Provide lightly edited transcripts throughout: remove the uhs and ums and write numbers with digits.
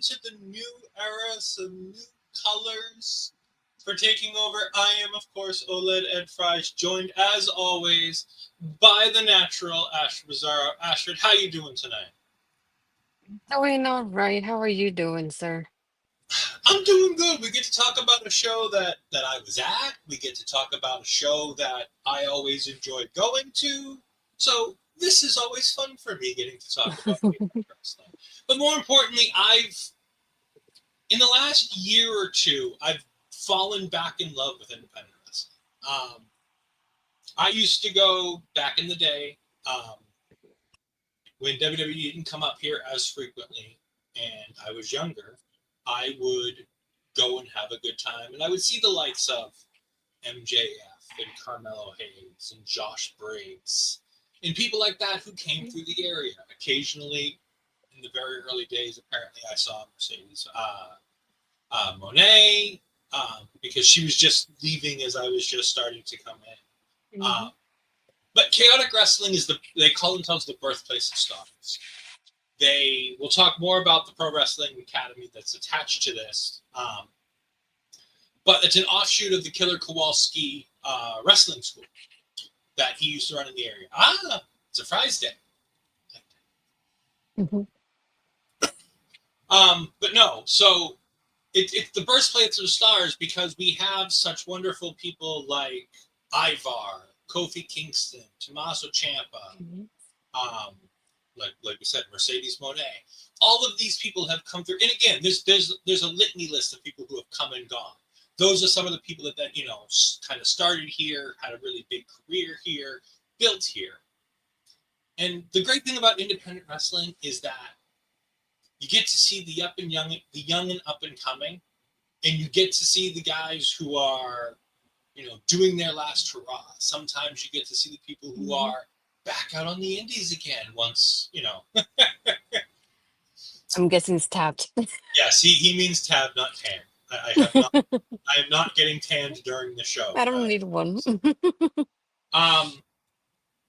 to the new era, some new colors for taking over. I am, of course, Ol'Ed Ed Fries, joined as always by the natural Astrid Pizarro. Astrid, how you doing tonight? Doing all right. How are you doing, sir? I'm doing good. We get to talk about a show that I was at. We get to talk about a show that I always enjoyed going to. So this is always fun for me getting to talk about wrestling. But more importantly, in the last year or two, I've fallen back in love with independent wrestling. I used to go back in the day when WWE didn't come up here as frequently, and I was younger. I would go and have a good time, and I would see the likes of MJF and Carmelo Hayes and Josh Briggs and people like that who came through the area. Occasionally, in the very early days, apparently I saw Mercedes Monet, because she was just leaving as I was just starting to come in. Mhm. But chaotic wrestling is they call themselves the birthplace of stars. They will talk more about the Pro Wrestling Academy that's attached to this, but it's an offshoot of the Killer Kowalski wrestling school that he used to run in the area. It's a Fry's Day. Mhm. But no, so it's the birthplace of stars because we have such wonderful people like Ivar, Kofi Kingston, Tommaso Ciampa, Mhm. um, like we said, Mercedes Monet. All of these people have come through, and again, there's a litany list of people who have come and gone. Those are some of the people that kind of started here, had a really big career here, built here. And the great thing about independent wrestling is that you get to see the young and up and coming, and you get to see the guys who are doing their last hurrah. Sometimes you get to see the people who Mhm. are back out on the indies again once. I'm guessing it's tapped. Yes, he means tab, not tan. I am not getting tanned during the show. I don't need one. Um,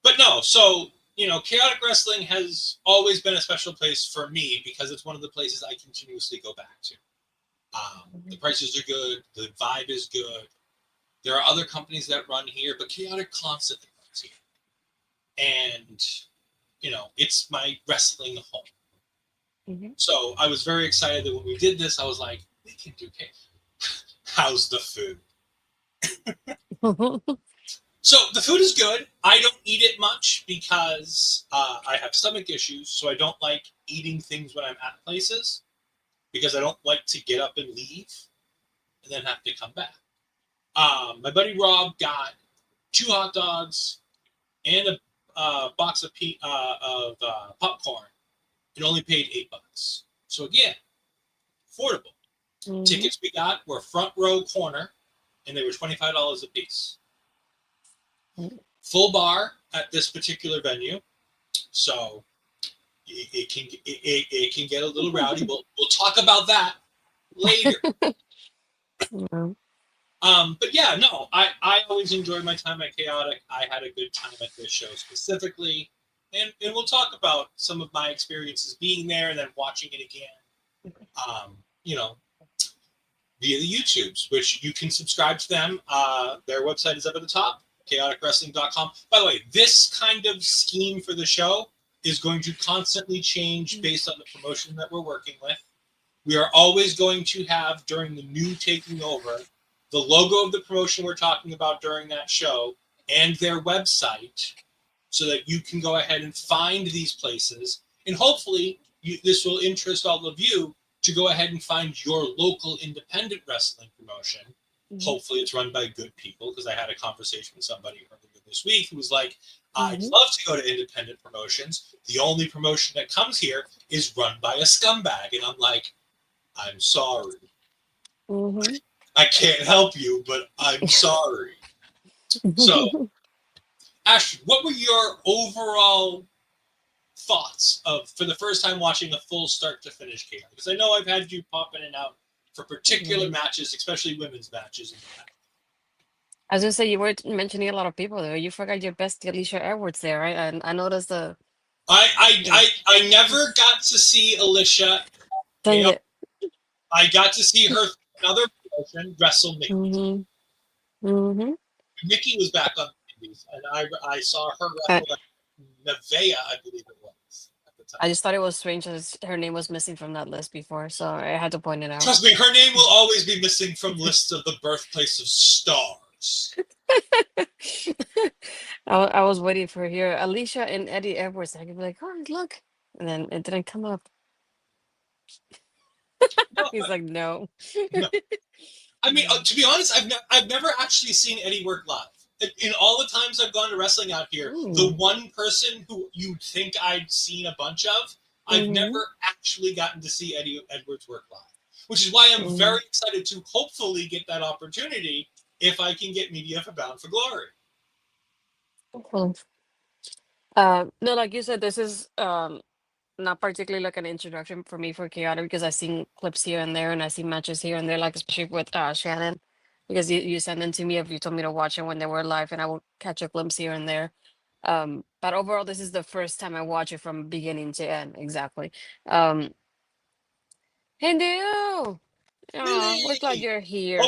but no, so chaotic wrestling has always been a special place for me because it's one of the places I continuously go back to. The prices are good, the vibe is good. There are other companies that run here, but chaotic constantly runs here, and it's my wrestling home. Mhm. So I was very excited that when we did this, I was like, we can do. How's the food? So the food is good. I don't eat it much because I have stomach issues, so I don't like eating things when I'm at places because I don't like to get up and leave and then have to come back. My buddy Rob got 2 hot dogs and a box of popcorn and only paid $8. So again, affordable. Mhm. Tickets we got were front row corner, and they were $25 a piece. Full bar at this particular venue, so it can get a little rowdy. We'll talk about that later. Mhm. But yeah, no, I always enjoyed my time at Chaotic. I had a good time at this show specifically, and we'll talk about some of my experiences being there and then watching it again. Um, you know, via the YouTubes, which you can subscribe to them. Their website is up at the top, chaoticwrestling.com. By the way, this kind of scheme for the show is going to constantly change based on the promotion that we're working with. We are always going to have, during the new taking over, the logo of the promotion we're talking about during that show and their website so that you can go ahead and find these places. And hopefully, this will interest all of you to go ahead and find your local independent wrestling promotion. Mhm. Hopefully, it's run by good people because I had a conversation with somebody earlier this week who was like, I'd Mhm. love to go to independent promotions. The only promotion that comes here is run by a scumbag. And I'm like, I'm sorry. Mhm. I can't help you, but I'm sorry. So, Ashley, what were your overall thoughts of for the first time watching a full start to finish KO? Because I know I've had you pop in and out for particular Mhm. matches, especially women's matches. I was gonna say you were mentioning a lot of people there. You forgot your bestie Alicia Edwards there, right? And I noticed the I, I the I I never got to see Alicia dang KO. it. I got to see her another promotion wrestle Mickey. Mm-hmm. Mm-hmm. Mickey was back on the Indies, and I saw her I, wrestle at Nevea, I believe it was at the time. I just thought it was strange that her name was missing from that list before, so I had to point it out. Trust me, her name will always be missing from lists of the birthplace of stars. I was waiting for here. Alicia and Eddie Edwards. I could be like, oh, look. And then it didn't come up. No, He's like, no. no. I mean, to be honest, I've never actually seen Eddie work live. In all the times I've gone to wrestling out here, the Ooh. one person who you'd think I'd seen a bunch of, I've Mm-hmm. never actually gotten to see Eddie Edwards work live. Which is why I'm Mm-hmm. very excited to hopefully get that opportunity if I can get media for Bound for Glory. Cool. No, like you said, this is not particularly like an introduction for me for chaotic because I've seen clips here and there and I see matches here and there, like especially with Shannon, because you send them to me if you told me to watch it when they were live and I will catch a glimpse here and there. But overall, this is the first time I watch it from beginning to end. Exactly. Um, hey, Dale. Aw, we're glad Billy! you're here.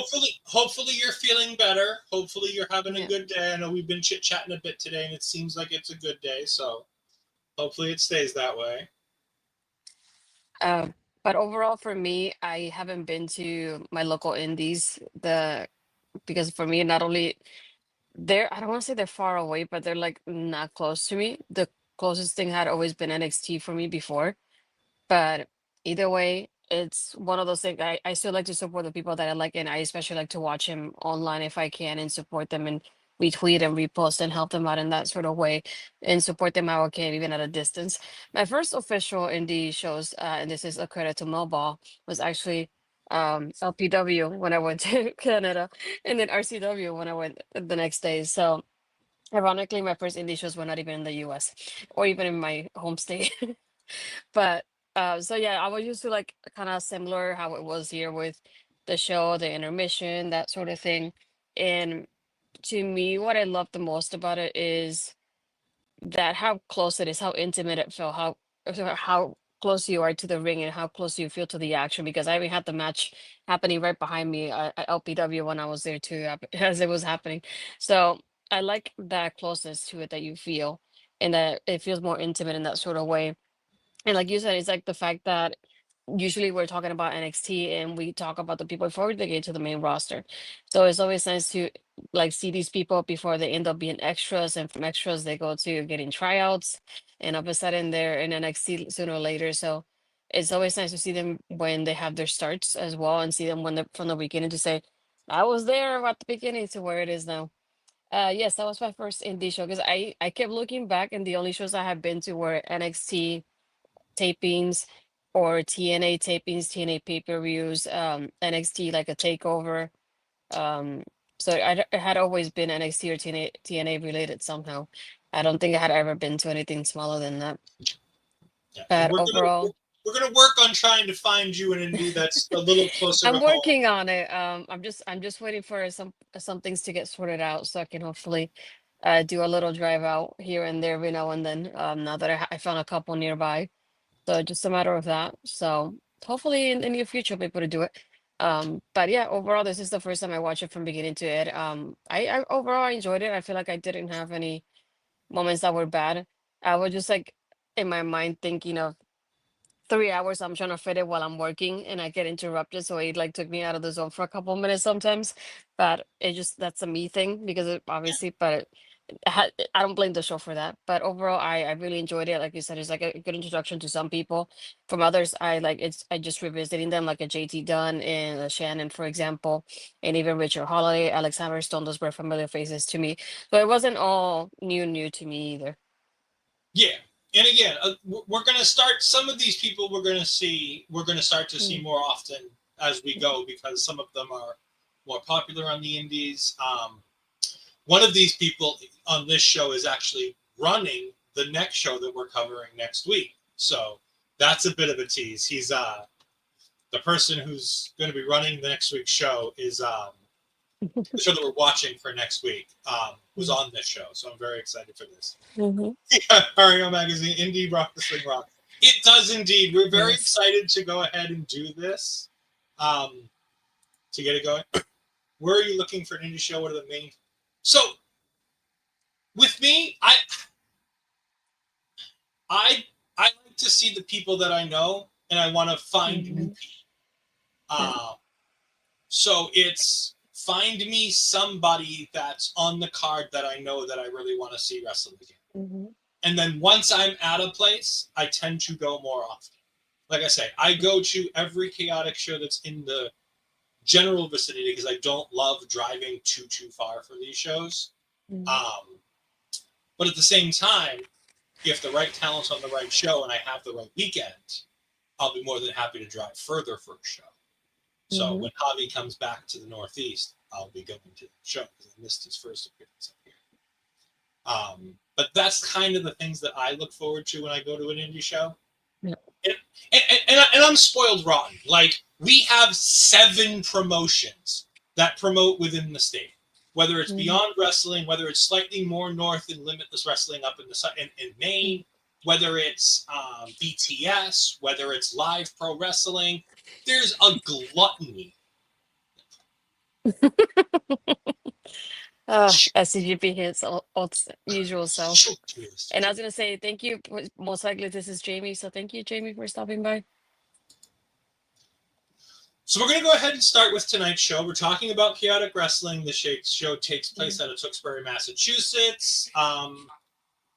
Hopefully you're feeling better. Hopefully you're having a Yeah. good day. I know we've been chit-chatting a bit today and it seems like it's a good day, so hopefully it stays that way. Um, but overall, for me, I haven't been to my local indies. Because for me, not only I don't want to say they're far away, but they're like not close to me. The closest thing had always been NXT for me before. But either way, it's one of those things. I still like to support the people that I like, and I especially like to watch him online if I can and support them and retweet and repost and help them out in that sort of way and support them how I can, even at a distance. My first official indie shows, and this is a credit to Millball, was actually LPW when I went to Canada, and then RCW when I went the next day. So ironically, my first indie shows were not even in the US or even in my home state. But so yeah, I was used to like kind of similar how it was here with the show, the intermission, that sort of thing. And to me, what I love the most about it is that how close it is, how intimate it felt, how close you are to the ring and how close you feel to the action. Because I even had the match happening right behind me at LPW when I was there too, as it was happening. So I like that closeness to it that you feel, and that it feels more intimate in that sort of way. And like you said, it's like the fact that usually we're talking about NXT and we talk about the people before they get to the main roster. So it's always nice to like see these people before they end up being extras, and from extras they go to getting tryouts, and all of a sudden they're in NXT sooner or later. So it's always nice to see them when they have their starts as well, and see them when they're from the beginning to say, I was there at the beginning to where it is now. Yes, that was my first indie show because I kept looking back and the only shows I have been to were NXT tapings or TNA tapings, TNA pay-per-views, NXT like a takeover. Um, so it had always been NXT or TNA related somehow. I don't think I had ever been to anything smaller than that. Yeah, and But overall, we're gonna work on trying to find you an indie that's a little closer to I'm home. working on it. I'm just waiting for some things to get sorted out so I can hopefully do a little drive out here and there every now and then. Now that I found a couple nearby. So just a matter of that. So hopefully in the near future I'll be able to do it. But yeah, overall this is the first time I watched it from beginning to end. I overall I enjoyed it. I feel like I didn't have any moments that were bad. I was just like in my mind thinking of 3 hours I'm trying to fit it while I'm working and I get interrupted. So it like took me out of the zone for a couple of minutes sometimes. But it just that's a me thing because it obviously, but I don't blame the show for that. But overall I really enjoyed it. Like you said, it's like a good introduction to some people. From others, I just revisiting them like a JT Dunn and a Shannon, for example, and even Richard Holliday, Alex Hammerstone, those were familiar faces to me. So it wasn't all new to me either. Yeah, and again, we're gonna start some of these people. We're gonna start to see Mm. more often as we go because some of them are more popular on the indies. One of these people on this show is actually running the next show that we're covering next week. So that's a bit of a tease. He's the person who's going to be running the next week's show is the show that we're watching for next week was on this show. So I'm very excited for this. Mhm. Yeah, Mario Magazine, Indie Rock, Wrestling Rock. It does indeed. We're very Yes. excited to go ahead and do this. to get it going. Where are you looking for an indie show? What are the main? So with me, I like to see the people that I know, and I want to find new people. So it's find me somebody that's on the card that I know that I really want to see wrestle again. And then once I'm at a place, I tend to go more often. Like I say, I go to every chaotic show that's in the general vicinity because I don't love driving too far for these shows. But at the same time, if the right talent's on the right show and I have the right weekend, I'll be more than happy to drive further for a show. So when Javi comes back to the Northeast, I'll be going to the show because I missed his first appearance up here. But that's kind of the things that I look forward to when I go to an indie show. Yeah. And I'm spoiled rotten. Like, we have 7 promotions that promote within the state. Whether it's Beyond Wrestling, whether it's slightly more north in Limitless Wrestling up in Maine, whether it's BTS, whether it's Live Pro Wrestling, there's a gluttony. SCGP hits usual self. And I was going to say, thank you. Most likely this is Jamie. So thank you, Jamie, for stopping by. So we're going to go ahead and start with tonight's show. We're talking about chaotic wrestling. The show takes place out of Tewksbury, Massachusetts.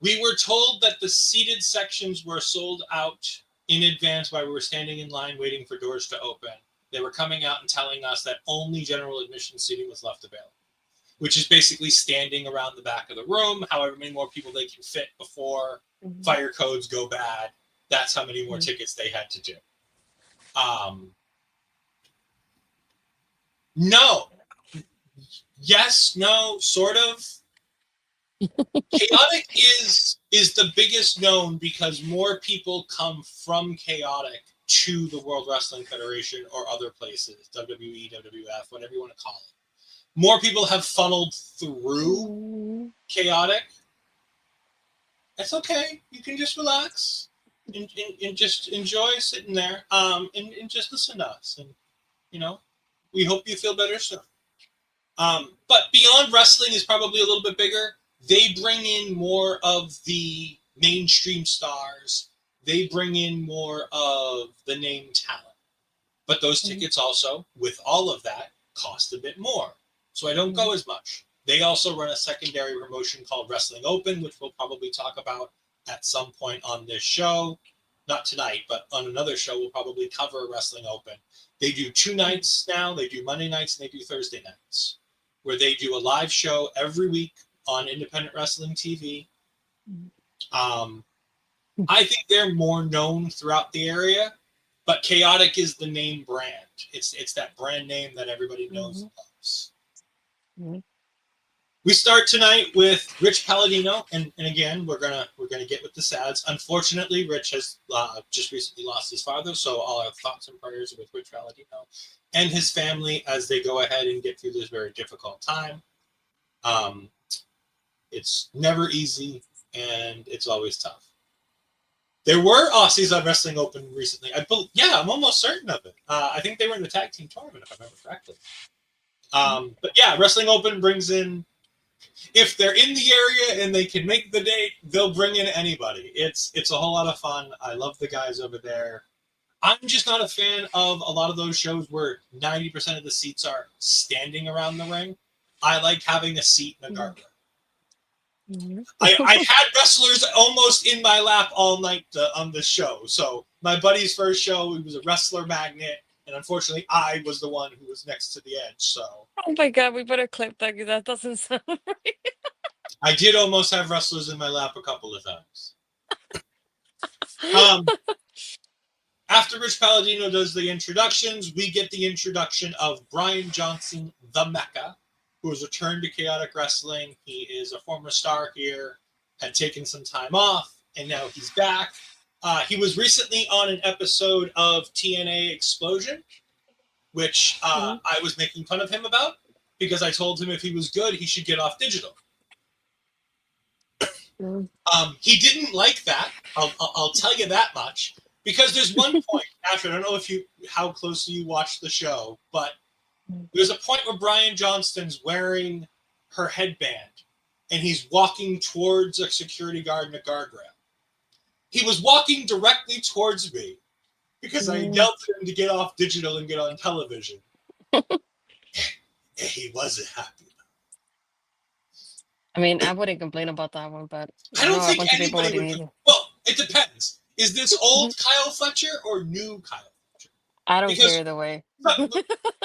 We were told that the seated sections were sold out in advance while we were standing in line waiting for doors to open. They were coming out and telling us that only general admission seating was left available, which is basically standing around the back of the room, however many more people they can fit before fire codes go bad. That's how many more tickets they had to do. No. Yes, no, sort of. Chaotic is the biggest known because more people come from Chaotic to the World Wrestling Federation or other places, WWE, WWF, whatever you want to call it. More people have funneled through Chaotic. That's okay. You can just relax and just enjoy sitting there and just listen to us. And, you know, we hope you feel better soon. But Beyond Wrestling is probably a little bit bigger. They bring in more of the mainstream stars. They bring in more of the name talent. But those tickets also, with all of that, cost a bit more. So I don't go as much. They also run a secondary promotion called Wrestling Open, which we'll probably talk about at some point on this show. Not tonight, but on another show, we'll probably cover Wrestling Open. They do 2 nights now. They do Monday nights and they do Thursday nights, where they do a live show every week on independent wrestling TV. I think they're more known throughout the area, but Chaotic is the name brand. It's that brand name that everybody knows and loves. We start tonight with Rich Palladino, and again we're gonna get with the sads. Unfortunately, Rich has just recently lost his father, so all our thoughts and prayers are with Rich Palladino and his family as they go ahead and get through this very difficult time. It's never easy, and it's always tough. There were Aussies on Wrestling Open recently. I'm almost certain of it. I think they were in the tag team tournament, if I remember correctly. But yeah, Wrestling Open brings in, if they're in the area and they can make the date, they'll bring in anybody. It's a whole lot of fun. I love the guys over there. I'm just not a fan of a lot of those shows where 90% of the seats are standing around the ring. I like having a seat in a guard room. I had wrestlers almost in my lap all night on this show. So my buddy's first show, he was a wrestler magnet, and unfortunately, I was the one who was next to the edge. So. Oh my God, we better clip that because that doesn't sound right. I did almost have wrestlers in my lap a couple of times. After Rich Palladino does the introductions, we get the introduction of Brian Johnson, the Mecca, who has returned to Chaotic Wrestling. He is a former star here, had taken some time off, and now he's back. He was recently on an episode of TNA Explosion, which I was making fun of him about, because I told him if he was good, he should get off digital. He didn't like that. I'll tell you that much. Because there's one point, Astrid, I don't know how closely you watched the show, but there's a point where Brian Johnston's wearing her headband and he's walking towards a security guard in a guardrail. He was walking directly towards me because I yelled at him to get off digital and get on television. And he wasn't happy. I mean, I wouldn't complain about that one, but I don't know a think bunch of people anybody wouldn't would. either. Well, it depends. Is this old Kyle Fletcher or new Kyle Fletcher? I don't care either way.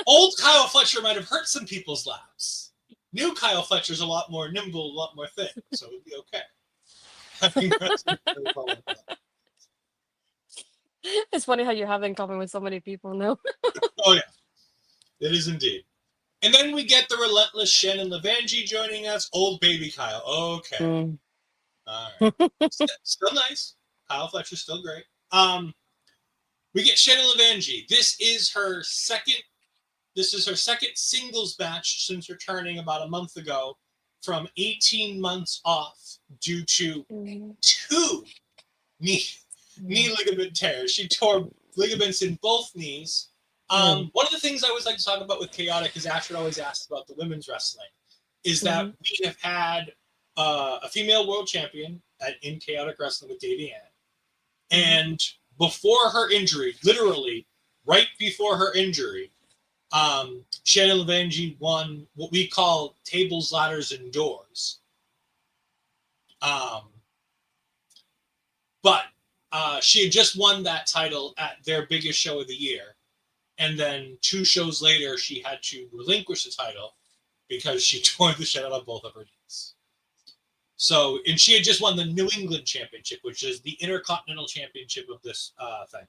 Old Kyle Fletcher might have hurt some people's laps. New Kyle Fletcher's a lot more nimble, a lot more thick, so it'd be okay. It's funny how you have that in common with so many people, no? Oh, yeah. It is indeed. And then we get the relentless Shannon LeVangie joining us. Old baby Kyle. Okay. All right. Still nice. Kyle Fletcher's still great. We get Shannon LeVangie. This is her second singles match since returning about a month ago from 18 months off due to two knee ligament tears. She tore ligaments in both knees. One of the things I always like to talk about with Chaotic is Astrid always asks about the women's wrestling, is that we have had a female world champion in Chaotic Wrestling with Davey Ann. And before her injury, literally right before her injury, Shannon LeVangie won what we call tables, ladders, and doors. But she had just won that title at their biggest show of the year. And then 2 shows later, she had to relinquish the title because she tore the shit out of both of her knees. So, and she had just won the New England Championship, which is the Intercontinental Championship of this thing.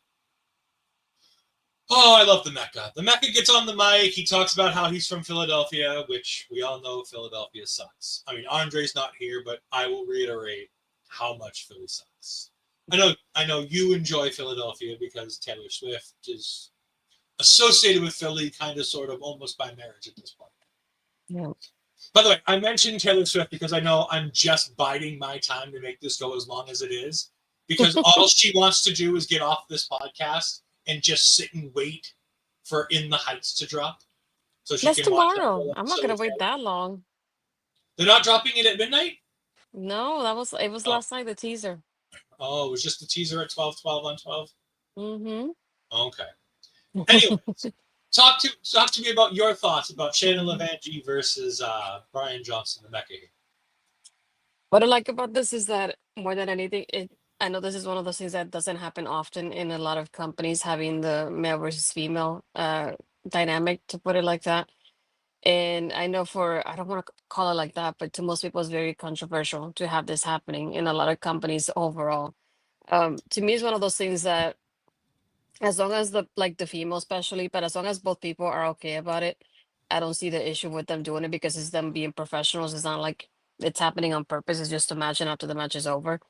Oh, I love the Mecca. The Mecca gets on the mic. He talks about how he's from Philadelphia, which we all know Philadelphia sucks. I mean, Andre's not here, but I will reiterate how much Philly sucks. I know you enjoy Philadelphia because Taylor Swift is associated with Philly, kind of, sort of, almost by marriage at this point. Yeah. By the way, I mentioned Taylor Swift because I know I'm just biding my time to make this go as long as it is, because all she wants to do is get off this podcast and just sit and wait for In the Heights to drop. So she That's can watch tomorrow. I'm not gonna wait that long. They're not dropping it at midnight? No, it was last night, the teaser. Oh, it was just the teaser at 12 on 12? Mm-hmm. Okay. Anyways, talk to me about your thoughts about Shannon LeVangie versus Brian Johnson, the Mecca here. What I like about this is that more than anything, I know this is one of those things that doesn't happen often in a lot of companies, having the male versus female dynamic, to put it like that. And I know I don't want to call it like that, but to most people, it's very controversial to have this happening in a lot of companies overall. To me, it's one of those things that, as long as the female especially, but as long as both people are okay about it, I don't see the issue with them doing it, because it's them being professionals. It's not like it's happening on purpose. It's just a match, and after the match is over.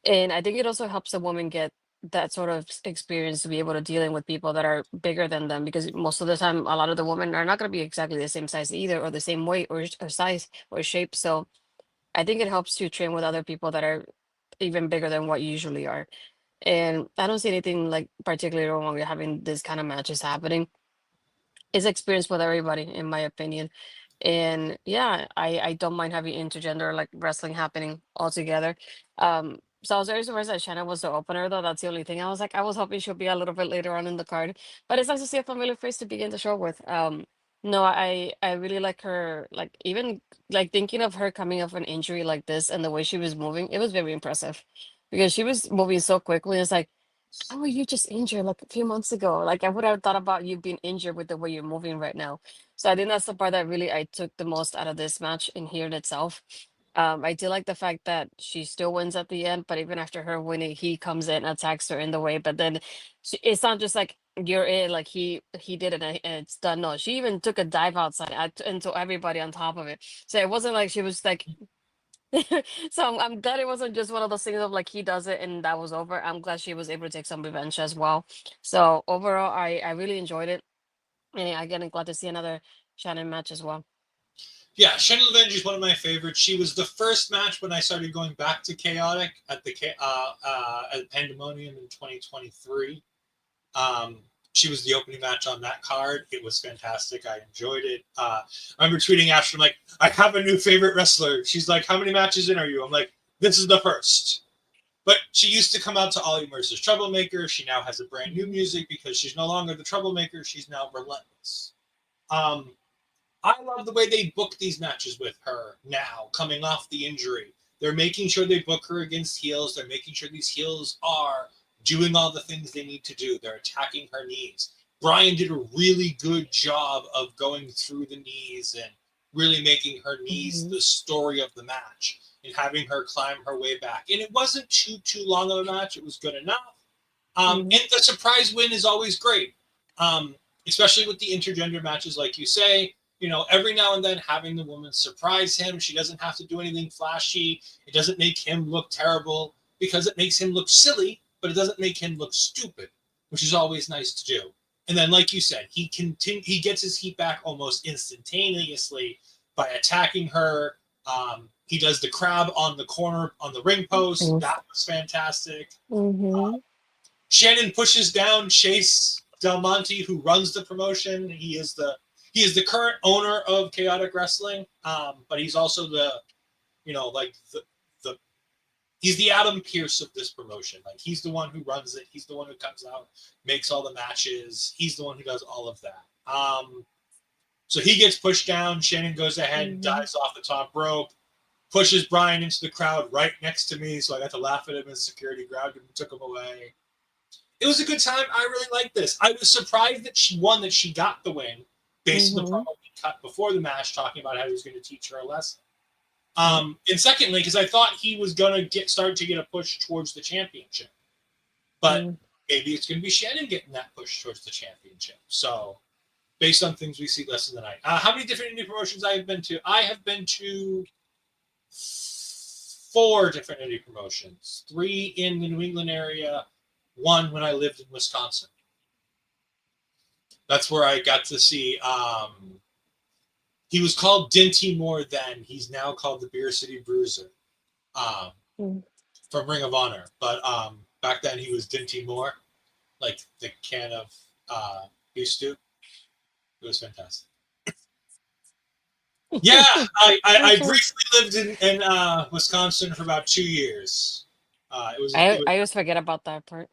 And I think it also helps the woman get that sort of experience to be able to dealing with people that are bigger than them, because most of the time a lot of the women are not going to be exactly the same size either, or the same weight, or size, or shape. So I think it helps to train with other people that are even bigger than what you usually are. And I don't see anything like particularly wrong when we're having this kind of matches happening. It's experience with everybody, in my opinion. And yeah, I don't mind having intergender like wrestling happening all together. So I was very surprised that Shannon was the opener, though. That's the only thing. I was hoping she'll be a little bit later on in the card, but it's nice to see a familiar face to begin the show with. No, I really like her. Like, even like thinking of her coming off an injury like this and the way she was moving, it was very impressive, because she was moving so quickly. It's like, how were you just injured like a few months ago? Like, I would have thought about you being injured with the way you're moving right now. So I think that's the part that really I took the most out of this match in here in itself. I do like the fact that she still wins at the end, but even after her winning, he comes in, attacks her in the way. But then it's not just like you're in, like he did it and it's done. No, she even took a dive outside into everybody on top of it. So it wasn't like she was like. So I'm glad it wasn't just one of those things of like he does it and that was over. I'm glad she was able to take some revenge as well. So overall, I really enjoyed it, and again, I'm glad to see another Shannon match as well. Yeah, Shannon LeVangie is one of my favorites. She was the first match when I started going back to Chaotic at Pandemonium in 2023. Um, she was the opening match on that card. It was fantastic. I enjoyed it. I remember tweeting after, I'm like, I have a new favorite wrestler. She's like, how many matches in are you? I'm like, this is the first. But she used to come out to Ollie Mercer's Troublemaker. She now has a brand new music because she's no longer the Troublemaker. She's now Relentless. Um, I love the way they book these matches with her now, coming off the injury. They're making sure they book her against heels. They're making sure these heels are doing all the things they need to do. They're attacking her knees. Brian did a really good job of going through the knees and really making her knees Mm-hmm. the story of the match and having her climb her way back. And it wasn't too long of a match. It was good enough. Mm-hmm. And the surprise win is always great, especially with the intergender matches, like you say. You know, every now and then having the woman surprise him. She doesn't have to do anything flashy. It doesn't make him look terrible because it makes him look silly, but it doesn't make him look stupid, which is always nice to do. And then, like you said, he gets his heat back almost instantaneously by attacking her. He does the crab on the corner on the ring post. That was fantastic. Mm-hmm. Shannon pushes down Chase Del Monte, who runs the promotion. He is the current owner of Chaotic Wrestling, but he's also the he's the Adam Pearce of this promotion. Like, he's the one who runs it. He's the one who comes out, makes all the matches. He's the one who does all of that. So he gets pushed down. Shannon goes ahead, dives off the top rope, pushes Brian into the crowd right next to me. So I got to laugh at him as security grabbed him and took him away. It was a good time. I really liked this. I was surprised that she got the win based on the promo we cut before the match, talking about how he was going to teach her a lesson. And secondly, because I thought he was going to start to get a push towards the championship, but maybe it's going to be Shannon getting that push towards the championship. So, based on things we see less in the night. How many different indie promotions I have been to? I have been to 4 different indie promotions. 3 in the New England area, 1 when I lived in Wisconsin. That's where I got to see. He was called Dinty Moore then. He's now called the Beer City Bruiser from Ring of Honor. But back then he was Dinty Moore, like the can of beef stew. It was fantastic. Yeah, I briefly lived in Wisconsin for about 2 years. I always forget about that part.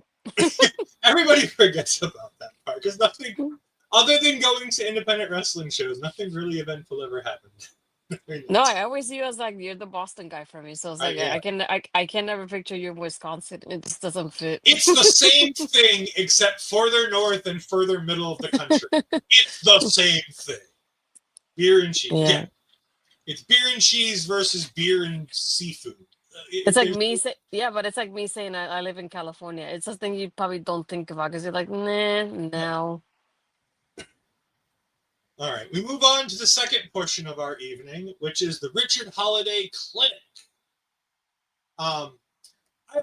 Everybody forgets about that part because nothing other than going to independent wrestling shows, nothing really eventful ever happened. No, I always see you as like you're the Boston guy for me. So it's like Yeah. I can never picture you in Wisconsin. It just doesn't fit. It's the same thing except further north and further middle of the country. It's the same thing. Beer and cheese. Yeah. It's beer and cheese versus beer and seafood. It's like me say, yeah, but it's like me saying I live in California. It's a thing you probably don't think about because you're like, nah, no. All right, we move on to the second portion of our evening, which is the Richard Holliday Clinic. I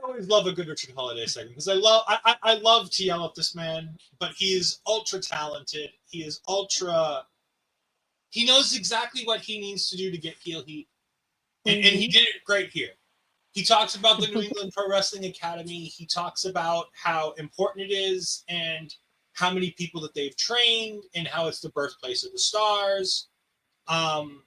always love a good Richard Holliday segment because I love to yell at this man, but he is ultra talented. He is ultra. He knows exactly what he needs to do to get heel heat, and he did it great here. He talks about the New England Pro Wrestling Academy. He talks about how important it is and how many people that they've trained and how it's the birthplace of the stars. And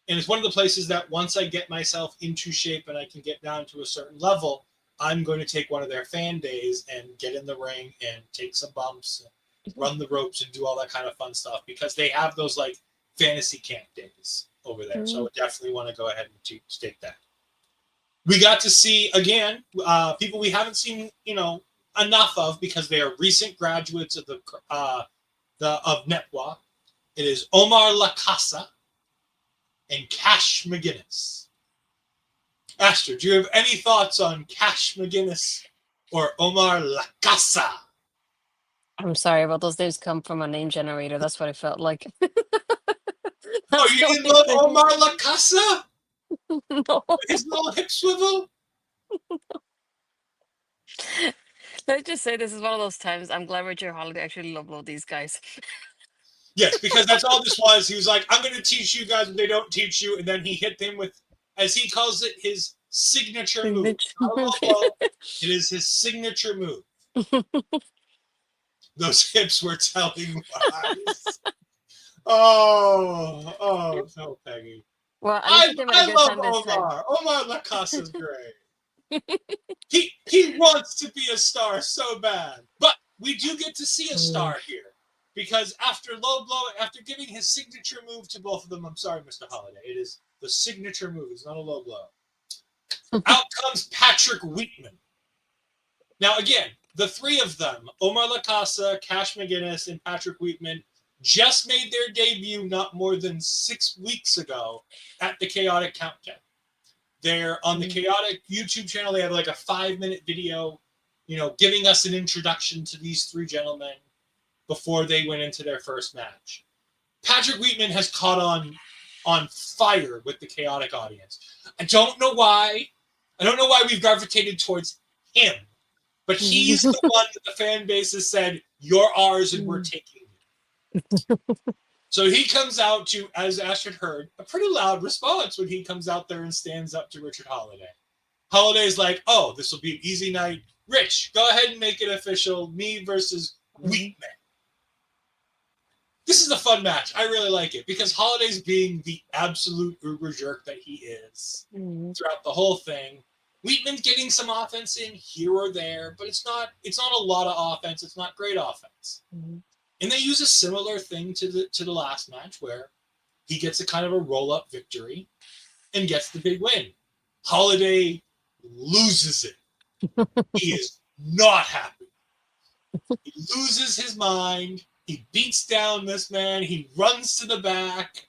it's one of the places that once I get myself into shape and I can get down to a certain level, I'm going to take one of their fan days and get in the ring and take some bumps, and run the ropes and do all that kind of fun stuff because they have those like fantasy camp days over there. So I would definitely want to go ahead and take that. We got to see, again, people we haven't seen, enough of because they are recent graduates of of Netwa. It is Omar Lacasa and Cash McGinnis. Astrid, do you have any thoughts on Cash McGinnis or Omar Lacasa? I'm sorry, but those names come from a name generator. That's what it felt like. Oh, you didn't love Omar Lacasa? No. His little hip swivel? Let's just say this is one of those times I'm glad Richard Holliday actually love these guys. Yes, because that's all this was. He was like, I'm going to teach you guys what they don't teach you. And then he hit them with, as he calls it, his signature move. Signature Not a low movie. blow. It is his signature move. Those hips were telling lies. Oh, so Peggy. Well, at least he came at a I good love time this time. Omar. Omar Lacasa's great. He wants to be a star so bad. But we do get to see a star here. Because after low blow, after giving his signature move to both of them, I'm sorry, Mr. Holliday, it is the signature move. It's not a low blow. Out comes Patrick Wheatman. Now, again, the three of them, Omar Lacasa, Cash McGinnis, and Patrick Wheatman, just made their debut not more than 6 weeks ago at the Chaotic Countdown. They're on the Chaotic YouTube channel. They have like a 5-minute video, giving us an introduction to these three gentlemen before they went into their first match. Patrick Wheatman has caught on fire with the Chaotic audience. I don't know why. I don't know why we've gravitated towards him. But he's the one that the fan base has said, you're ours and we're taking you. So he comes out to, as Astrid heard, a pretty loud response when he comes out there and stands up to Richard Holliday. Holliday's like, oh, this will be an easy night. Rich, go ahead and make it official. Me versus Wheatman. This is a fun match. I really like it because Holliday's being the absolute uber jerk that he is throughout the whole thing. Wheatman's getting some offense in here or there, but it's not a lot of offense. It's not great offense. And they use a similar thing to the last match where he gets a kind of a roll-up victory and gets the big win. Holliday loses it. He is not happy. He loses his mind. He beats down this man. He runs to the back.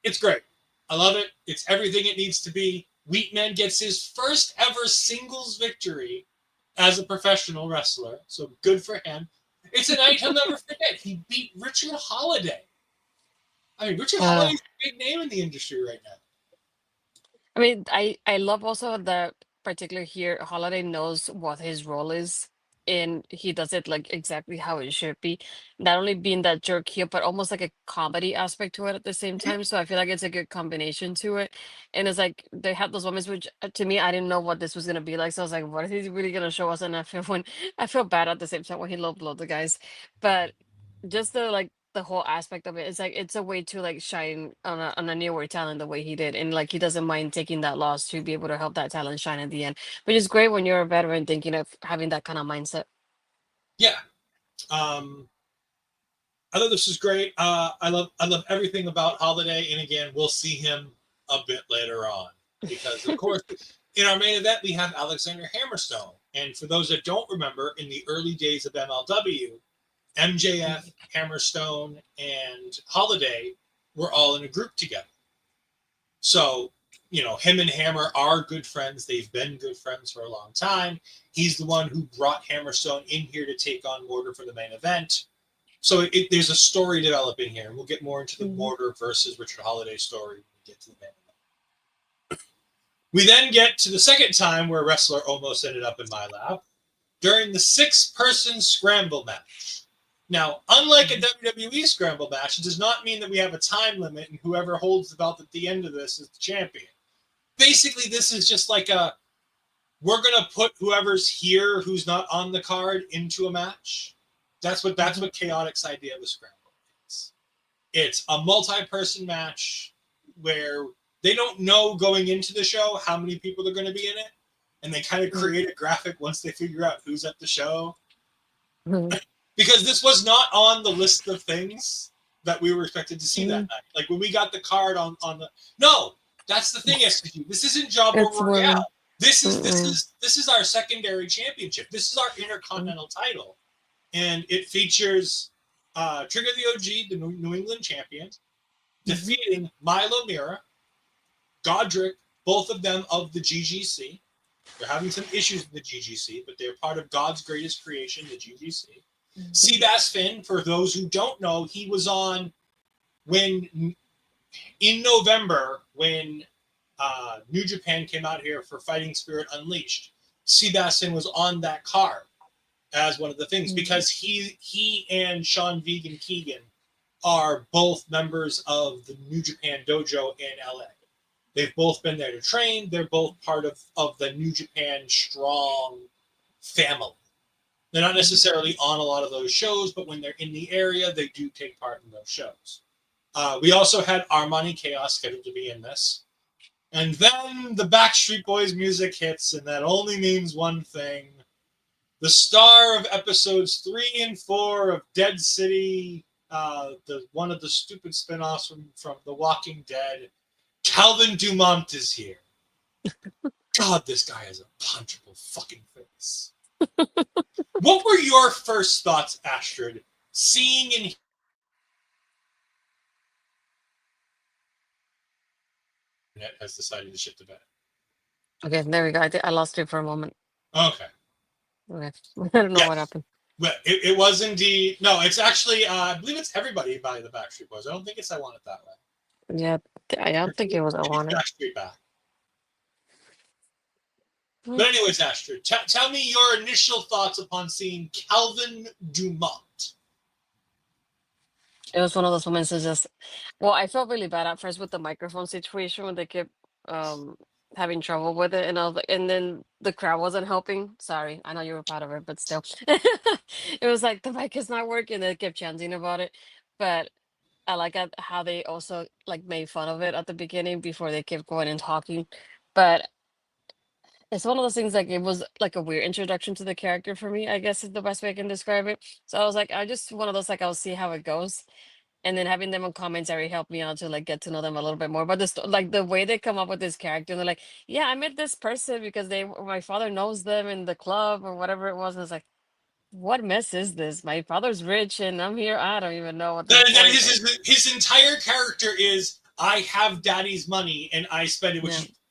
It's great. I love it. It's everything it needs to be. Wheatman gets his first ever singles victory as a professional wrestler. So good for him. It's a night he'll never forget. He beat Richard Holliday. I mean, Richard Holliday's a big name in the industry right now. I mean, I love also the particular here. Holliday knows what his role is, and he does it like exactly how it should be. Not only being that jerk heel, but almost like a comedy aspect to it at the same time. So I feel like it's a good combination to it. And it's like they have those moments which to me I didn't know what this was gonna be like. So I was like, what is he really gonna show us? And I feel bad at the same time when he low blowed the guys, but just the whole aspect of it, it's like it's a way to like shine on a newer talent the way he did, and like he doesn't mind taking that loss to be able to help that talent shine at the end, which is great when you're a veteran thinking of having that kind of mindset. Yeah. I thought this was great. I love everything about Holliday, and again, we'll see him a bit later on because, of course, in our main event we have Alexander Hammerstone, and for those that don't remember, in the early days of MLW, MJF, Hammerstone, and Holliday were all in a group together. So, him and Hammer are good friends. They've been good friends for a long time. He's the one who brought Hammerstone in here to take on Mortar for the main event. So there's a story developing here, and we'll get more into the Mortar versus Richard Holliday story when we get to the main event. We then get to the second time where a wrestler almost ended up in my lap during the 6-person scramble match. Now, unlike a WWE scramble match, it does not mean that we have a time limit and whoever holds the belt at the end of this is the champion. Basically, this is just like we're going to put whoever's here who's not on the card into a match. That's what Chaotic's idea of a scramble is. It's a multi-person match where they don't know going into the show how many people are going to be in it, and they kind of create a graphic once they figure out who's at the show. Because this was not on the list of things that we were expected to see that night. Like when we got the card on the no, that's the thing, SCG. This isn't Job Royale. This is our secondary championship. This is our Intercontinental title. And it features Trigga the OG, the New England champion, defeating Milo, Mira, Godric, both of them of the GGC. They're having some issues with the GGC, but they're part of God's greatest creation, the GGC. Seabass Finn, for those who don't know, he was on in November when New Japan came out here for Fighting Spirit Unleashed. Seabass Finn was on that card. as one of the things because he and Sean Vegan Keegan are both members of the New Japan Dojo in LA. They've both been there to train. They're both part of the New Japan Strong family. They're not necessarily on a lot of those shows, but when they're in the area, they do take part in those shows. We also had Armani Khaos scheduled to be in this. And then the Backstreet Boys music hits, and that only means one thing. The star of episodes 3 and 4 of Dead City, one of the stupid spinoffs from The Walking Dead, Calvin Dumont is here. God, this guy has a punchable fucking face. What were your first thoughts, Astrid, seeing and has decided to ship to bed? Okay, there we go. I lost you for a moment. Okay. Okay. I don't know what happened. Well, it was indeed. No, it's actually, I believe it's Everybody by the Backstreet Boys. I don't think it's I Want It That Way. Yeah, I don't think it was I Want It. Backstreet Back. But anyways, Astrid, tell me your initial thoughts upon seeing Calvin Dumont. It was one of those moments that just, well, I felt really bad at first with the microphone situation when they kept having trouble with it, and I was like, and then the crowd wasn't helping. Sorry, I know you were proud of it, but still, it was like the mic is not working. They kept chanting about it, but I like how they also like made fun of it at the beginning before they kept going and talking. But it's one of those things like it was like a weird introduction to the character for me, I guess is the best way I can describe it. So I was like, I just one of those like I'll see how it goes. And then having them on commentary helped me out to like get to know them a little bit more. But like the way they come up with this character, and they're like, yeah, I met this person because my father knows them in the club or whatever it was. And it's like, what mess is this? My father's rich and I'm here. I don't even know what the point is. His entire character is I have daddy's money and I spend it,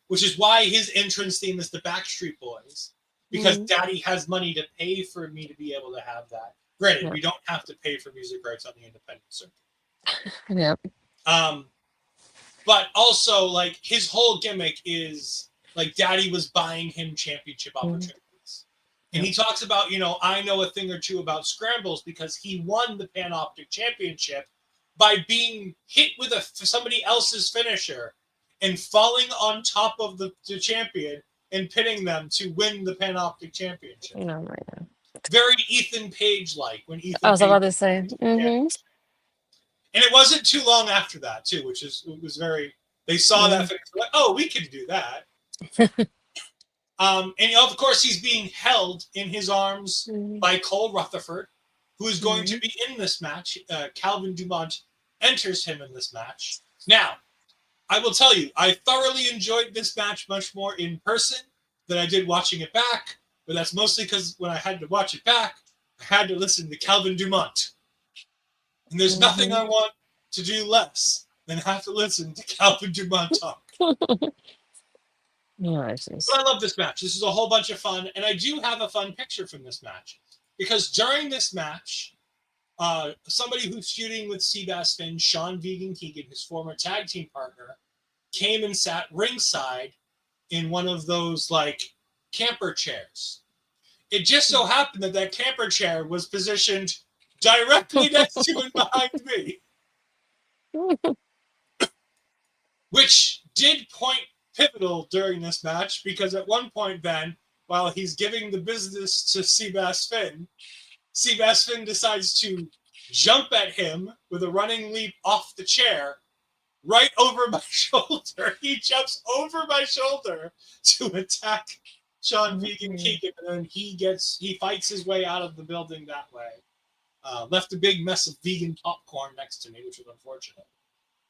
which is why his entrance theme is the Backstreet Boys, because daddy has money to pay for me to be able to have that. Granted, we don't have to pay for music rights on the independent circuit. Yeah. But also, like, his whole gimmick is like daddy was buying him championship opportunities. And he talks about, I know a thing or two about scrambles because he won the Panoptic Championship by being hit with somebody else's finisher and falling on top of the champion and pinning them to win the Panoptic Championship. No, right now. Very Ethan Page-like. When Ethan I was Page about to say. And it wasn't too long after that, too, which was very... They saw that finish, like, oh, we can do that. And of course, he's being held in his arms by Cole Rutherford, who is going to be in this match. Calvin Dumont enters him in this match. Now, I will tell you, I thoroughly enjoyed this match much more in person than I did watching it back, but that's mostly because when I had to watch it back, I had to listen to Calvin Dumont. And there's nothing I want to do less than have to listen to Calvin Dumont talk. But I love this match. This is a whole bunch of fun, and I do have a fun picture from this match. Because during this match, somebody who's feuding with Seabass Finn, Sean Vegan Keegan, his former tag team partner, came and sat ringside in one of those, like, camper chairs. It just so happened that camper chair was positioned directly next to and behind me. Which did point pivotal during this match, because at one point then, while he's giving the business to Seabass Finn decides to jump at him with a running leap off the chair right over my shoulder. He jumps over my shoulder to attack Sean Vegan Keegan, and then he fights his way out of the building that way. Left a big mess of vegan popcorn next to me, which was unfortunate.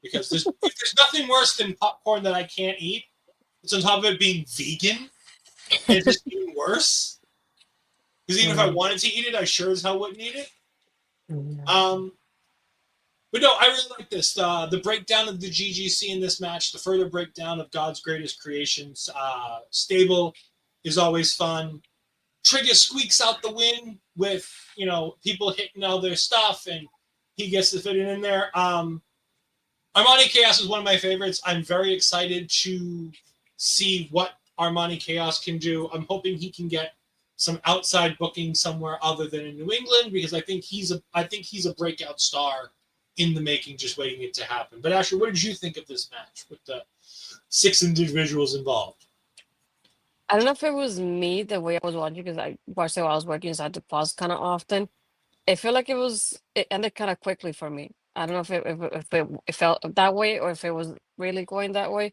Because if there's nothing worse than popcorn that I can't eat, it's on top of it being vegan, and it's just even worse. Because even if I wanted to eat it, I sure as hell wouldn't eat it. But no, I really like this. The breakdown of the GGC in this match, the further breakdown of God's Greatest Creations. Stable is always fun. Trigga squeaks out the win with, people hitting all their stuff, and he gets to fit it in there. Armani Khaos is one of my favorites. I'm very excited to see what Armani Khaos can do. I'm hoping he can get some outside booking somewhere other than in New England, because I think he's a breakout star in the making, just waiting it to happen. But Asher, what did you think of this match with the 6 individuals involved? I don't know if it was me the way I was watching because I watched it while I was working, so I had to pause kind of often. I feel like it ended kind of quickly for me. I don't know if it felt that way or if it was really going that way.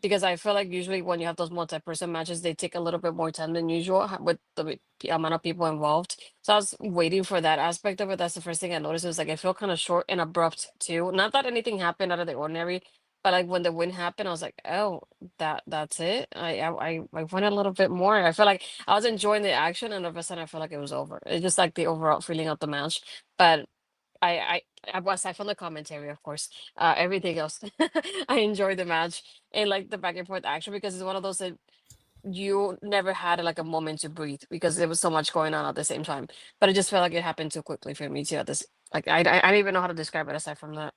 Because I feel like usually when you have those multi-person matches, they take a little bit more time than usual with the amount of people involved. So I was waiting for that aspect of it. That's the first thing I noticed. It was like I feel kind of short and abrupt too. Not that anything happened out of the ordinary, but like when the win happened, I was like, oh, that's it. I went a little bit more. I feel like I was enjoying the action, and all of a sudden I felt like it was over. It's just like the overall feeling of the match. But I I aside from the commentary, of course, everything else, I enjoyed the match and like the back and forth action because it's one of those that you never had like a moment to breathe because there was so much going on at the same time. But it just felt like it happened too quickly for me too. At this, like I don't even know how to describe it aside from that.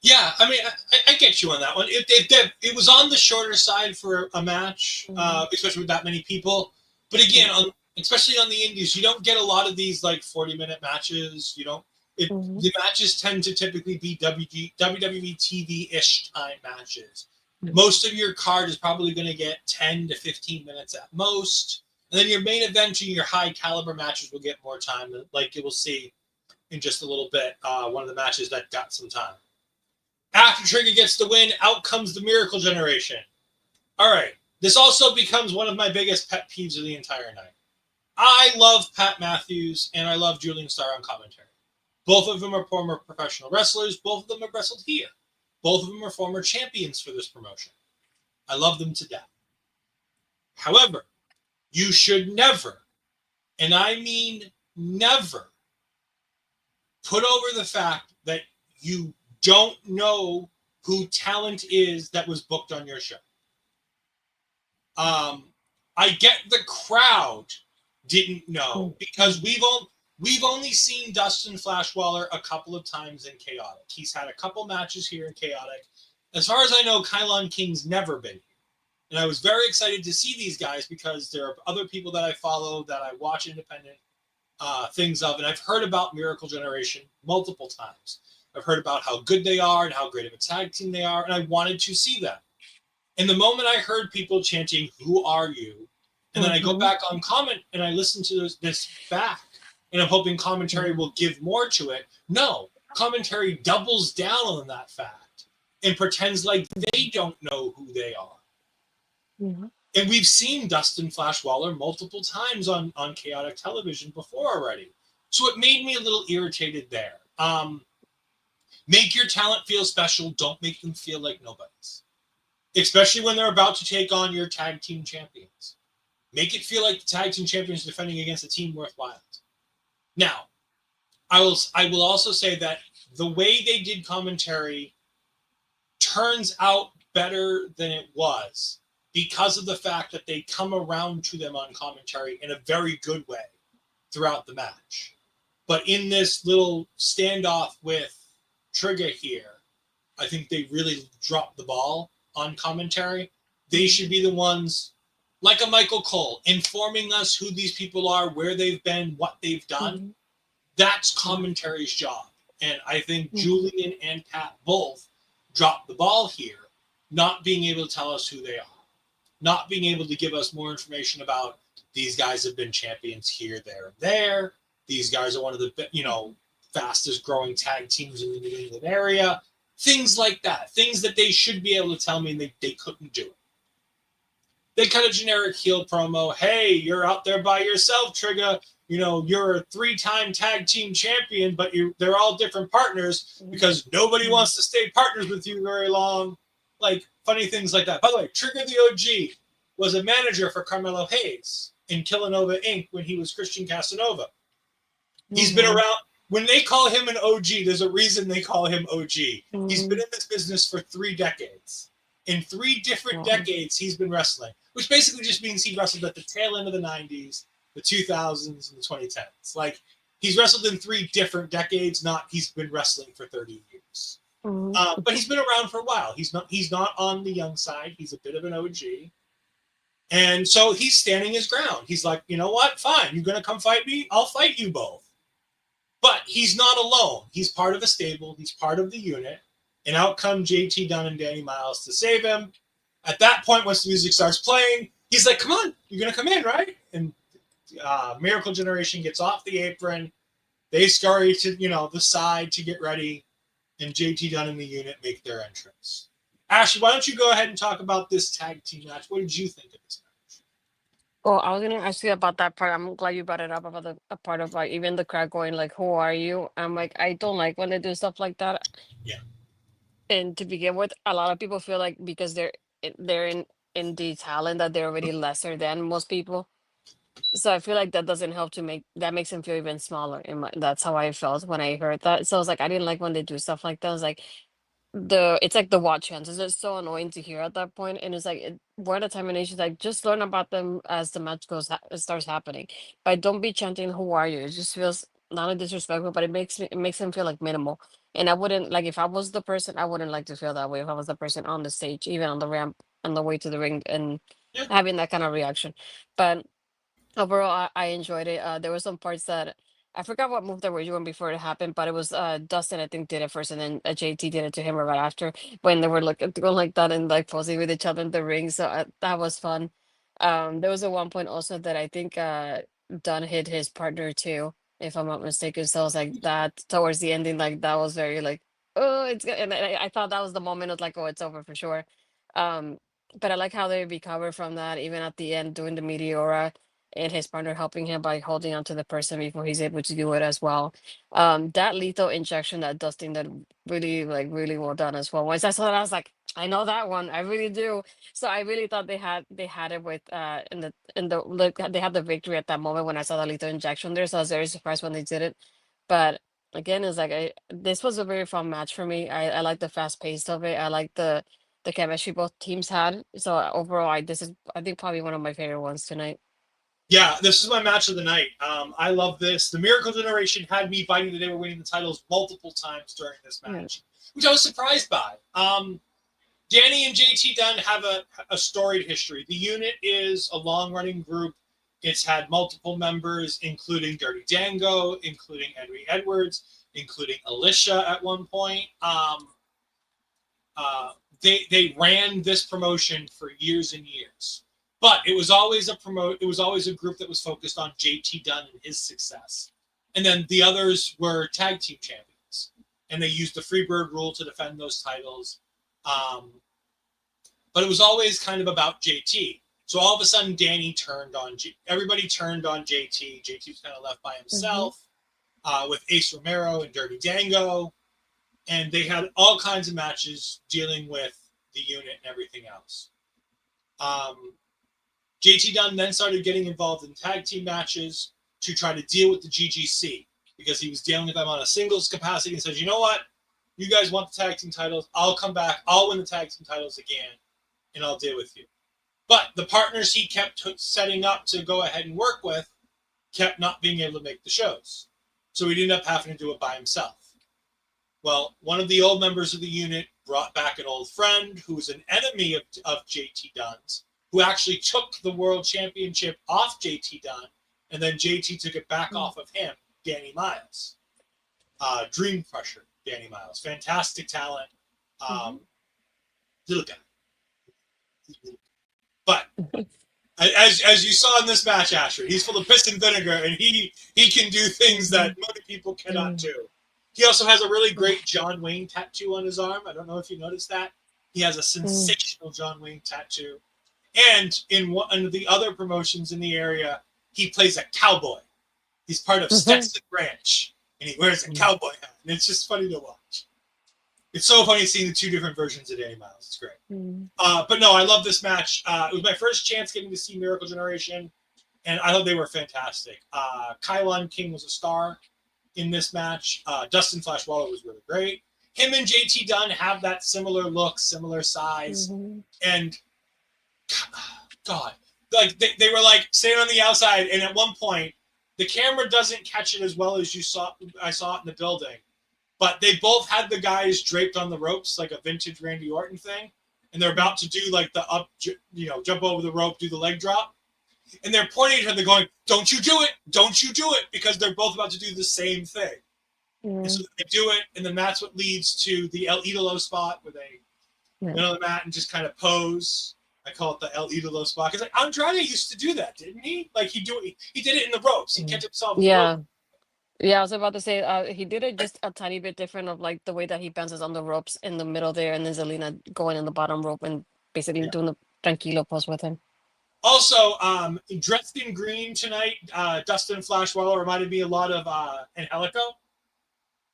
Yeah, I mean, I get you on that one. It was on the shorter side for a match, especially with that many people. But again, especially on the indies, you don't get a lot of these like 40-minute matches. You don't. Mm-hmm. The matches tend to typically be WWE TV-ish time matches. Most of your card is probably going to get 10 to 15 minutes at most. And then your main event and your high caliber matches will get more time, like you will see in just a little bit. One of the matches that got some time. After Trigga gets the win, out comes the Miracle Generation. All right. This also becomes one of my biggest pet peeves of the entire night. I love Pat Matthews and I love Julian Starr on commentary. Both of them are former professional wrestlers. Both of them have wrestled here. Both of them are former champions for this promotion. I love them to death. However, you should never, and I mean never, put over the fact that you don't know who talent is that was booked on your show. I get the crowd didn't know because we've only seen Dustin Flashwaller a couple of times in Chaotic. He's had a couple matches here in Chaotic. As far as I know, Kylon King's never been here. And I was very excited to see these guys because there are other people that I follow that I watch independent things of, and I've heard about Miracle Generation multiple times. I've heard about how good they are and how great of a tag team they are, and I wanted to see them. And the moment I heard people chanting, "Who are you?" And then I go back on comment and I listen to this back, and I'm hoping commentary will give more to it. No, commentary doubles down on that fact and pretends like they don't know who they are. And we've seen Dustin Flashwaller multiple times on Chaotic Television before already. So it made me a little irritated there. Make your talent feel special. Don't make them feel like nobodies. Especially when they're about to take on your tag team champions. Make it feel like the tag team champions are defending against a team worthwhile. Now, I will also say that the way they did commentary turns out better than it was because of the fact that they come around to them on commentary in a very good way throughout the match. But in this little standoff with Trigga here, I think they really dropped the ball on commentary. They should be the ones, like a Michael Cole, informing us who these people are, where they've been, what they've done. That's commentary's job. And I think Julian and Pat both dropped the ball here, not being able to tell us who they are. Not being able to give us more information about these guys have been champions here, there, and there. These guys are one of the fastest growing tag teams in the New England area. Things like that. Things that they should be able to tell me, and they couldn't do it. They cut a generic heel promo. Hey, you're out there by yourself, Trigga. You're a 3-time tag team champion, but they're all different partners because nobody wants to stay partners with you very long. Like, funny things like that. By the way, Trigga the OG was a manager for Carmelo Hayes in Killanova Inc. when he was Christian Casanova. He's been around. When they call him an OG, there's a reason they call him OG. He's been in this business for 3 decades. In 3 different decades, he's been wrestling, which basically just means he wrestled at the tail end of the 90s, the 2000s, and the 2010s. Like, he's wrestled in 3 different decades, not he's been wrestling for 30 years. But he's been around for a while. He's not on the young side. He's a bit of an OG. And so he's standing his ground. He's like, you know what? Fine. You're going to come fight me? I'll fight you both. But he's not alone. He's part of a stable. He's part of the unit. And out come JT Dunn and Danny Miles to save him. At that point, once the music starts playing, he's like, come on, you're going to come in, right? And Miracle Generation gets off the apron. They scurry to, the side to get ready. And JT Dunn and the unit make their entrance. Ashley, why don't you go ahead and talk about this tag team match? What did you think of this match? Well, I was gonna ask you about that part. I'm glad you brought it up about the a part of like even the crowd going like, "Who are you?" I'm like, I don't like when they do stuff like that. Yeah. And to begin with, a lot of people feel like because they're in the talent that they're already lesser than most people. So I feel like that doesn't help to make that makes him feel even smaller. That's how I felt when I heard that. So I was like, I didn't like when they do stuff like that. I was like, it's like the watch hands. It's just so annoying to hear at that point, and it's like we're at a time and age. It's like just learn about them as the match starts happening, but don't be chanting "Who are you?" It just feels not only disrespectful, but it makes him feel like minimal. And I wouldn't like if I was the person, I wouldn't like to feel that way if I was the person on the stage, even on the ramp, on the way to the ring, and Yeah. having that kind of reaction. But overall, I enjoyed it. There were some parts that I forgot what move they were doing before it happened, but it was Dustin, I think, did it first, and then JT did it to him right after when they were looking going like that and like posing with each other in the ring. So that was fun. There was a one point also that I think Dunn hit his partner too, if I'm not mistaken. So I was like that towards the ending, like that was very like, oh, it's good. And I thought that was the moment of like, oh, it's over for sure. Um, but I like how they recovered from that, even at the end doing the Meteora and his partner helping him by holding onto the person before he's able to do it as well. That lethal injection that Dustin did really like really well done as well. Once I saw that, I was like, I know that one, I really do. So I really thought they had it with like they had the victory at that moment when I saw the lethal injection there. So I was very surprised when they did it. But again, it's like this was a very fun match for me. I like the fast pace of it. I like the chemistry both teams had. So overall, this is I think probably one of my favorite ones tonight. Yeah, this is my match of the night. I love this. The Miracle Generation had me fighting that they were winning the titles multiple times during this match, which I was surprised by. Danny and JT Dunn have a storied history. The unit is a long-running group. It's had multiple members, including Dirty Dango, including Henry Edwards, including Alicia at one point. They ran this promotion for years and years. But it was always a group that was focused on JT Dunn and his success. And then the others were tag team champions. And they used the Freebird rule to defend those titles. But it was always kind of about JT. So all of a sudden, Danny turned on everybody turned on JT. JT was kind of left by himself with Ace Romero and Dirty Dango. And they had all kinds of matches dealing with the unit and everything else. JT Dunn then started getting involved in tag team matches to try to deal with the GGC because he was dealing with them on a singles capacity and said, you know what? You guys want the tag team titles. I'll come back. I'll win the tag team titles again, and I'll deal with you. But the partners he kept setting up to go ahead and work with kept not being able to make the shows. So he ended up having to do it by himself. Well, one of the old members of the unit brought back an old friend who was an enemy of JT Dunn's, who actually took the world championship off JT Dunn, and then JT took it back off of him, Danny Miles. Dream Crusher, Danny Miles. Fantastic talent. Little guy. But as you saw in this match, Astrid, he's full of piss and vinegar, and he can do things that many people cannot do. He also has a really great John Wayne tattoo on his arm. I don't know if you noticed that. He has a sensational John Wayne tattoo. And in one of the other promotions in the area, he plays a cowboy. He's part of Stetson Ranch, and he wears a cowboy hat. And it's just funny to watch. It's so funny seeing the two different versions of Danny Miles. It's great. But no, I love this match. It was my first chance getting to see Miracle Generation, and I thought they were fantastic. Kylon King was a star in this match. Dustin Flash Waller was really great. Him and JT Dunn have that similar look, similar size, and God, like they were like staying on the outside, and at one point the camera doesn't catch it as well as I saw it in the building, but they both had the guys draped on the ropes like a vintage Randy Orton thing, and they're about to do like the up, jump over the rope, do the leg drop, and they're pointing at each other, going, "Don't you do it! Don't you do it!" Because they're both about to do the same thing. And so they do it, and then that's what leads to the El Idolo spot where they get on the mat and just kind of pose. I call it the El Idolo spot because like, Andrade used to do that, didn't he? Like he did it in the ropes. He kept himself. Yeah. Yeah, I was about to say he did it just a tiny bit different of like the way that he bounces on the ropes in the middle there, and then Zelina going in the bottom rope and basically doing the tranquilo pose with him. Also, dressed in green tonight, Dustin Flashwell reminded me a lot of Angelico.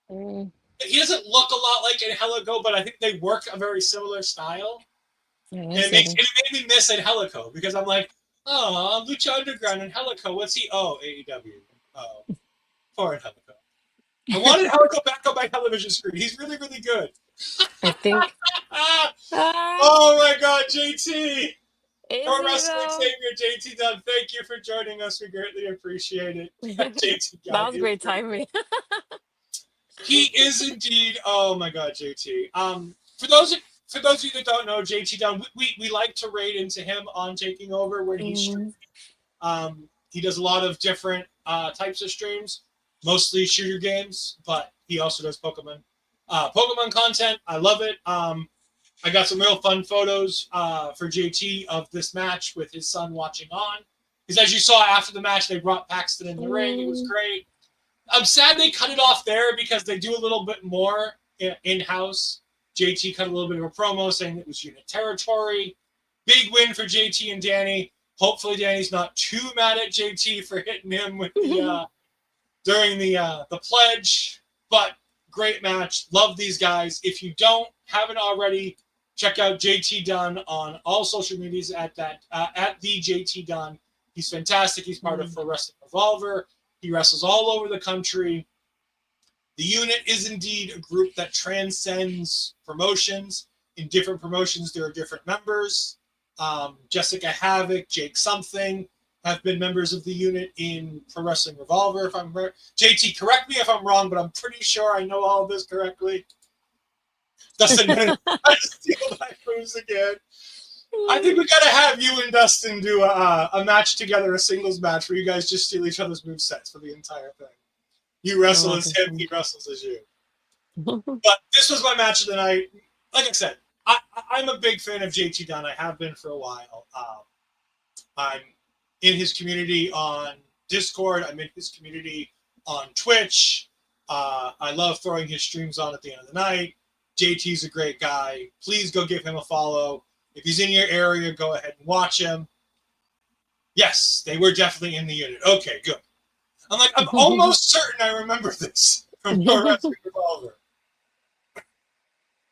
He doesn't look a lot like Angelico, but I think they work a very similar style. And it made me miss Angelico because I'm like, oh, Lucha Underground, Angelico, what's he? Oh, AEW. Oh, poor Angelico. I wanted Angelico back on my television screen. He's really, really good. I think. Oh my God, JT! Pro Wrestling though? Savior JT Dunn, thank you for joining us. We greatly appreciate it. JT That was great timing. He is indeed. Oh my God, JT. For those of you that don't know, JT Dunn, we like to raid into him on Taking Over when he's streaming. He does a lot of different types of streams, mostly shooter games, but he also does Pokemon content. I love it. I got some real fun photos for JT of this match with his son watching on. Because as you saw after the match, they brought Paxton in the ring. It was great. I'm sad they cut it off there because they do a little bit more in-house. JT cut a little bit of a promo saying it was unit territory. Big win for JT and Danny. Hopefully Danny's not too mad at JT for hitting him with the during the pledge. But great match. Love these guys. If you haven't already, check out JT Dunn on all social medias at the JT Dunn. He's fantastic. He's part of Pro Wrestling Revolver. He wrestles all over the country. The unit is indeed a group that transcends promotions. In different promotions, there are different members. Jessica Havoc, Jake Something have been members of the unit in Pro Wrestling Revolver. If I'm right, JT, correct me if I'm wrong, but I'm pretty sure I know all of this correctly. Dustin, I steal my moves again. I think we gotta have you and Dustin do a match together, a singles match where you guys just steal each other's movesets for the entire thing. You wrestle as him, he wrestles as you. But this was my match of the night. Like I said, I'm a big fan of JT Dunn. I have been for a while. I'm in his community on Discord. I'm in his community on Twitch. I love throwing his streams on at the end of the night. JT's a great guy. Please go give him a follow. If he's in your area, go ahead and watch him. Yes, they were definitely in the unit. Okay, good. I'm almost certain I remember this from Pro Wrestling Revolver.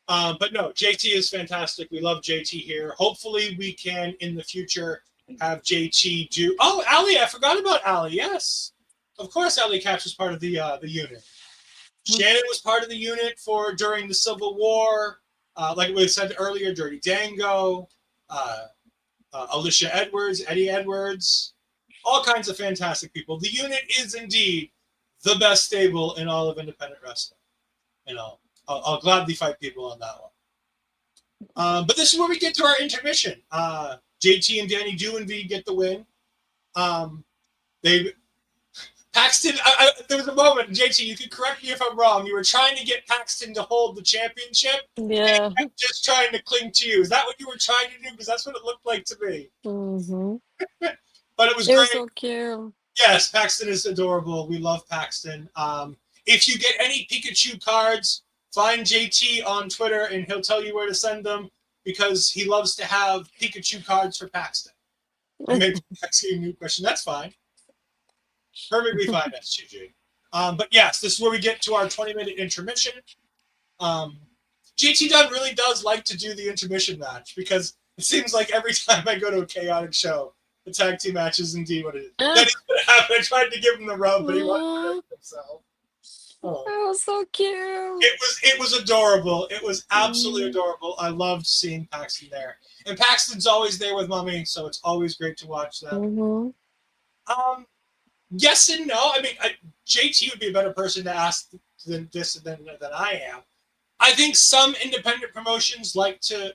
But no, JT is fantastic. We love JT here. Hopefully we can, in the future, have JT do... Oh, Ali, I forgot about Ali. Yes. Of course Ali Caps was part of the unit. Shannon was part of the unit during the Civil War. Like we said earlier, Dirty Dango, Alicia Edwards, Eddie Edwards, all kinds of fantastic people. The unit is indeed the best stable in all of independent wrestling. I'll gladly fight people on that one. But this is where we get to our intermission. JT and Danny do indeed get the win. Paxton, there was a moment, JT, you could correct me if I'm wrong. You were trying to get Paxton to hold the championship. Yeah. And just trying to cling to you. Is that what you were trying to do? Because that's what it looked like to me. But it was great. It was so cute. Yes, Paxton is adorable. We love Paxton. If you get any Pikachu cards, find JT on Twitter and he'll tell you where to send them because he loves to have Pikachu cards for Paxton. I may be asking a new question. That's fine. Perfectly fine, SGG. But yes, this is where we get to our 20-minute intermission. JT Dunn really does like to do the intermission match because it seems like every time I go to a chaotic show, the tag team match is indeed what it is. That is what happened. I tried to give him the rub, but he wanted to hurt himself. Oh. That was so cute. It was adorable. It was absolutely adorable. I loved seeing Paxton there. And Paxton's always there with Mommy, so it's always great to watch them. Yes and no. I mean, JT would be a better person to ask than I am. I think some independent promotions like to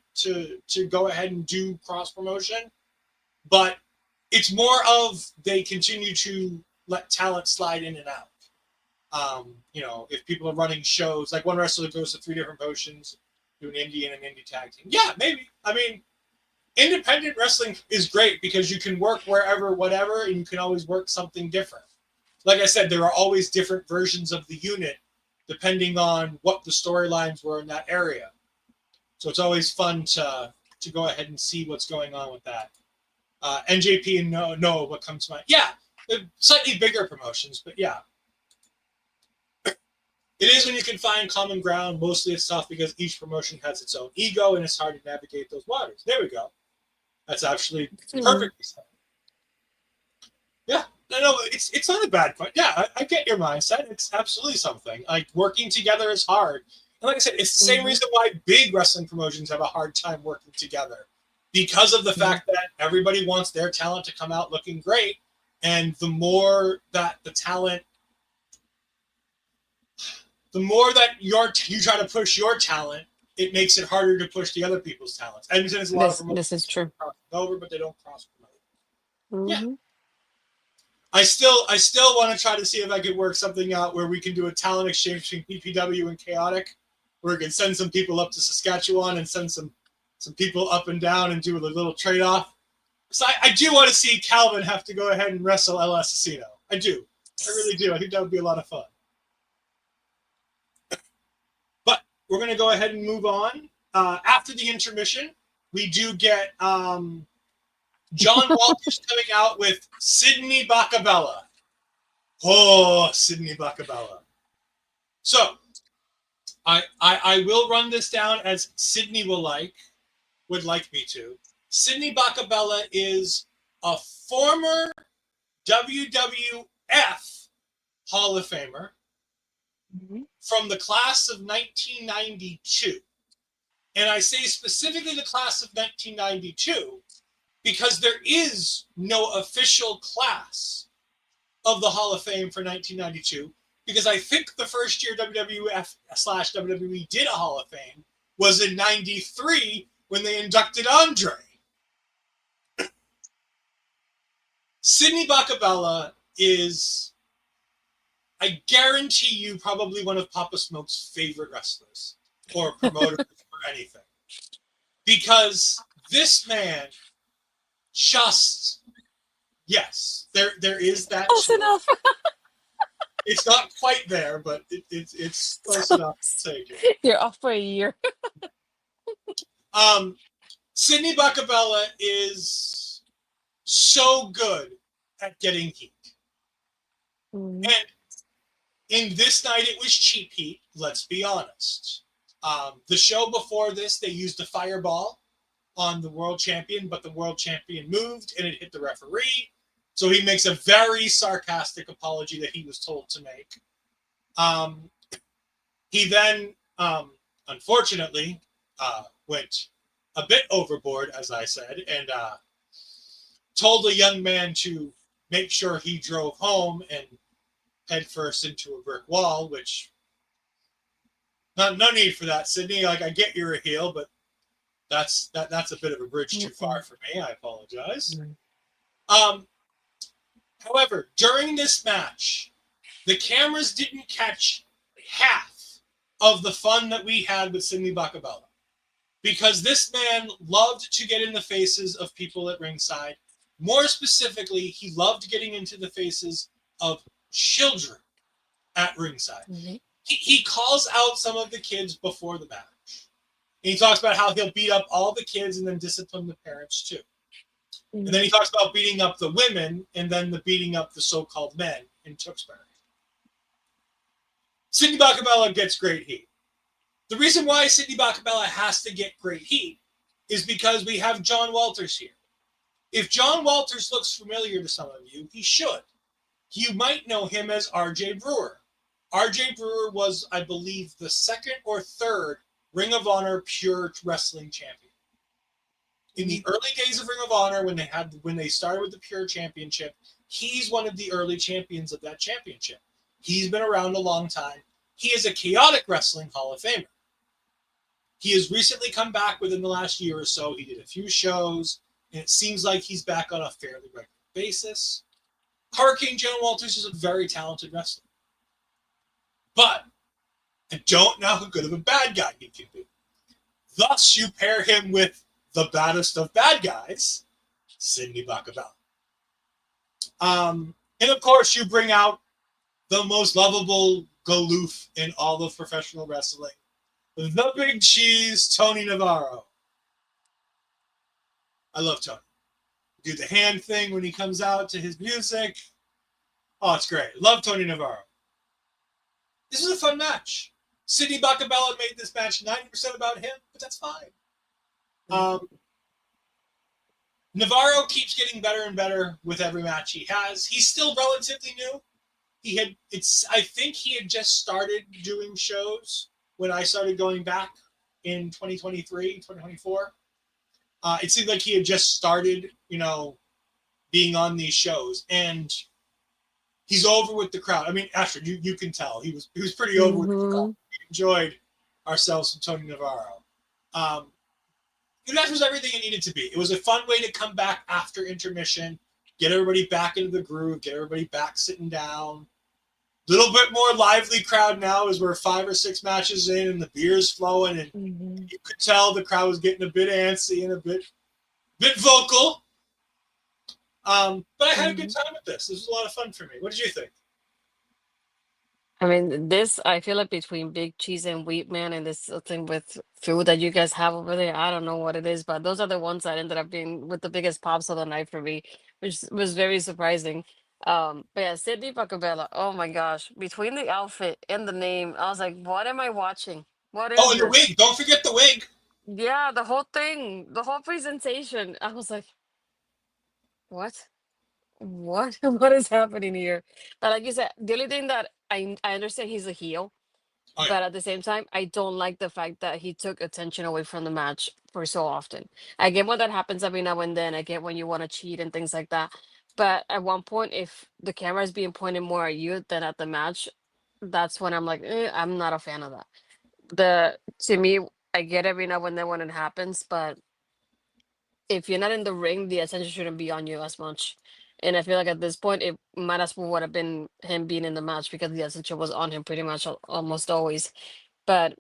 go ahead and do cross promotion, but it's more of they continue to let talent slide in and out. If people are running shows, like one wrestler goes to 3 different promotions, do an indie and an indie tag team. Yeah, maybe. I mean, independent wrestling is great because you can work wherever, whatever, and you can always work something different. Like I said, there are always different versions of the unit depending on what the storylines were in that area. So it's always fun to go ahead and see what's going on with that. NJP and Noah, what comes to mind? Yeah, slightly bigger promotions, but yeah. It is when you can find common ground. Mostly it's tough because each promotion has its own ego and it's hard to navigate those waters. There we go. That's actually perfectly said. Yeah, no, it's not a bad point. Yeah, I get your mindset. It's absolutely something. Like, working together is hard. And like I said, it's the same reason why big wrestling promotions have a hard time working together. Because of the fact that everybody wants their talent to come out looking great. And the more that the talent, the more that you try to push your talent, it makes it harder to push the other people's talents. And there's a lot of promotions this is true. cross over, but they don't cross promote. Mm-hmm. Yeah. I still want to try to see if I could work something out where we can do a talent exchange between PPW and Chaotic, where we can send some people up to Saskatchewan and send some people up and down and do a little trade-off. So I do want to see Calvin have to go ahead and wrestle El Asesino. I do. I really do. I think that would be a lot of fun. But we're going to go ahead and move on. After the intermission, we do get John Walters coming out with Sidney Bakabella. Oh, Sidney Bakabella. So, I will run this down as Sidney would like me to. Sidney Bakabella is a former WWF Hall of Famer from the class of 1992. And I say specifically the class of 1992 because there is no official class of the Hall of Fame for 1992, because I think the first year WWF/WWE did a Hall of Fame was in 93 when they inducted Andre. Sidney Bakabella is, I guarantee you, probably one of Papa Smoke's favorite wrestlers or promoters or anything. Because this man just, yes, there is that. Close enough. It's not quite there, but it's close enough to take it. You're off for a year. Sidney Bakabella is so good at getting heat. And in this night, it was cheap heat, let's be honest. The show before this, they used a fireball on the world champion, but the world champion moved and it hit the referee. So he makes a very sarcastic apology that he was told to make. He then, unfortunately, went a bit overboard, as I said, and told a young man to make sure he drove home and head first into a brick wall, which no need for that, Sidney. Like, I get you're a heel, but that's a bit of a bridge too far for me. I apologize. However, during this match, the cameras didn't catch half of the fun that we had with Sidney Bakabella, because this man loved to get in the faces of people at ringside. More specifically, he loved getting into the faces of children at ringside. He calls out some of the kids before the match. And he talks about how he'll beat up all the kids and then discipline the parents too. And then he talks about beating up the women and then the beating up the so-called men in Tewksbury. Sidney Bakabella gets great heat. The reason why Sidney Bakabella has to get great heat is because we have John Walters here. If John Walters looks familiar to some of you, he should. You might know him as RJ Brewer. RJ Brewer was, I believe, the second or third Ring of Honor Pure Wrestling champion. In the early days of Ring of Honor, when they started with the Pure Championship, he's one of the early champions of that championship. He's been around a long time. He is a Chaotic Wrestling Hall of Famer. He has recently come back within the last year or so. He did a few shows, and it seems like he's back on a fairly regular basis. Hurricane John Walters is a very talented wrestler. But I don't know how good of a bad guy he can be. Thus, you pair him with the baddest of bad guys, Sidney Bakabella. And of course, you bring out the most lovable galoof in all of professional wrestling, the big cheese, Tony Navaro. I love Tony. Do the hand thing when he comes out to his music. Oh, it's great. Love Tony Navaro. This is a fun match. Sidney Bakabella made this match 90% about him, but that's fine. Navaro keeps getting better and better with every match he has. He's still relatively new. I think he had just started doing shows when I started going back in 2023, 2024. It seemed like he had just started, being on these shows, and he's over with the crowd. I mean, Astrid, you can tell he was pretty over with the crowd. We enjoyed ourselves from Tony Navaro. The match was everything it needed to be. It was a fun way to come back after intermission, get everybody back into the groove, get everybody back sitting down. A little bit more lively crowd now as we're 5 or 6 matches in and the beer's flowing, and you could tell the crowd was getting a bit antsy and a bit vocal. But I had a good time with this. This was a lot of fun for me. What did you think? I mean, I feel like between Big Cheese and Wheatman and this thing with food that you guys have over there, I don't know what it is, but those are the ones that ended up being with the biggest pops of the night for me, which was very surprising. But yeah, Sidney Bakabella, oh my gosh, between the outfit and the name, I was like, what am I watching? What is Oh, and the this? wig. Don't forget the wig. Yeah, the whole thing, the whole presentation. I was like, what? What? What is happening here? But like you said, the only thing that I understand he's a heel, Oh, yeah. but at the same time, I don't like the fact that he took attention away from the match for so often. I get when that happens every now and then. I get when you want to cheat and things like that. But at one point, if the camera is being pointed more at you than at the match, that's when I'm like, I'm not a fan of that. To me, I get every now and then when it happens, but if you're not in the ring, the attention shouldn't be on you as much. And I feel like at this point, it might as well would have been him being in the match because the attention was on him pretty much almost always. But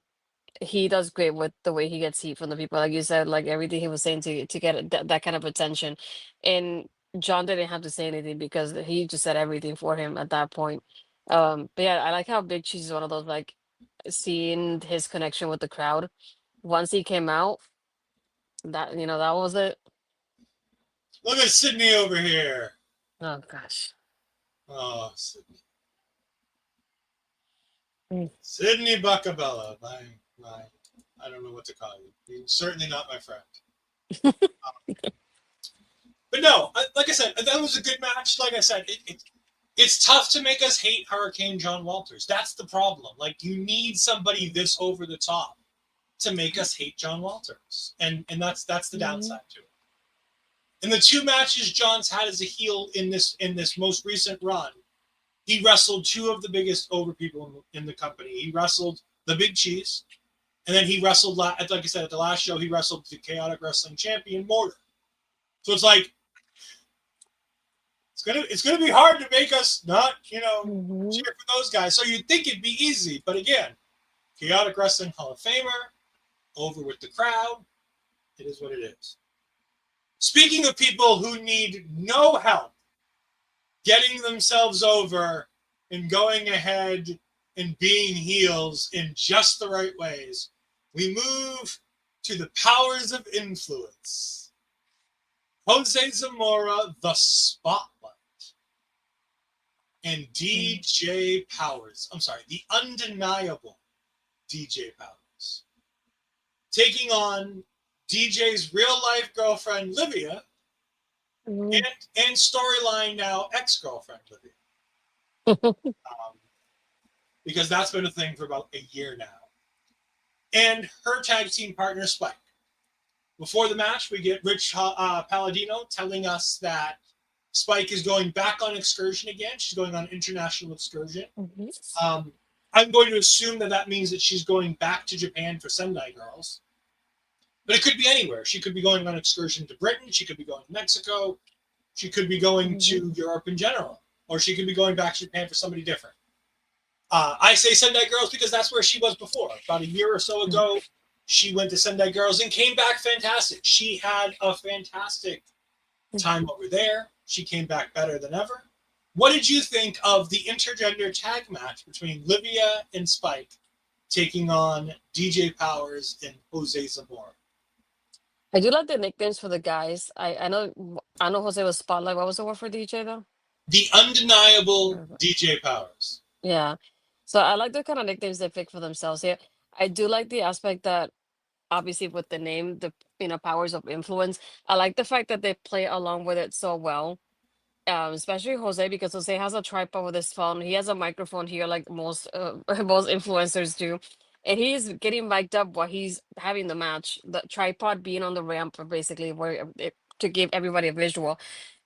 he does great with the way he gets heat from the people, like you said, like everything he was saying to get that kind of attention. And John didn't have to say anything because he just said everything for him at that point. But yeah, I like how Big Cheese is one of those, like, seeing his connection with the crowd. Once he came out, that was it. Look at Sidney over here. Oh gosh. Oh, Sidney. Mm. Sidney Bakabella. I don't know what to call you. You're certainly not my friend. But no, like I said, that was a good match. Like I said, it's tough to make us hate Hurricane John Walters. That's the problem. Like, you need somebody this over the top to make us hate John Walters, and that's the downside to it. In the 2 matches John's had as a heel in this most recent run, he wrestled 2 of the biggest over people in the company. He wrestled the Big Cheese, and then he wrestled, like I said, at the last show, he wrestled the Chaotic Wrestling Champion, Mortar. So it's like, it's gonna be hard to make us not, cheer for those guys. So you'd think it'd be easy, but again, Chaotic Wrestling Hall of Famer, over with the crowd. It is what it is. Speaking of people who need no help getting themselves over and going ahead and being heels in just the right ways, we move to the powers of influence. Jose Zamora, the Spotlight, and DJ Powers. I'm sorry, the undeniable DJ Powers, taking on DJ's real-life girlfriend, Livvah, and storyline now ex-girlfriend, Livvah. Because that's been a thing for about a year now. And her tag team partner, Spike. Before the match, we get Rich Palladino telling us that Spike is going back on excursion again. She's going on international excursion. I'm going to assume that means that she's going back to Japan for Sendai Girls. But it could be anywhere. She could be going on an excursion to Britain. She could be going to Mexico. She could be going Mhm. to Europe in general. Or she could be going back to Japan for somebody different. I say Sendai Girls because that's where she was before. About a year or so ago, she went to Sendai Girls and came back fantastic. She had a fantastic time over there. She came back better than ever. What did you think of the intergender tag match between Livvah and Spike taking on DJ Powers and Jose Zamora? I do like the nicknames for the guys. I know Jose was Spotlight. What was the word for DJ though? The undeniable DJ Powers. Yeah. So I like the kind of nicknames they pick for themselves here. I do like the aspect that obviously with the name, the powers of influence. I like the fact that they play along with it so well. Especially Jose, because Jose has a tripod with his phone. He has a microphone here, like most most influencers do, and he's getting mic'd up while he's having the match. The tripod being on the ramp, basically, to give everybody a visual.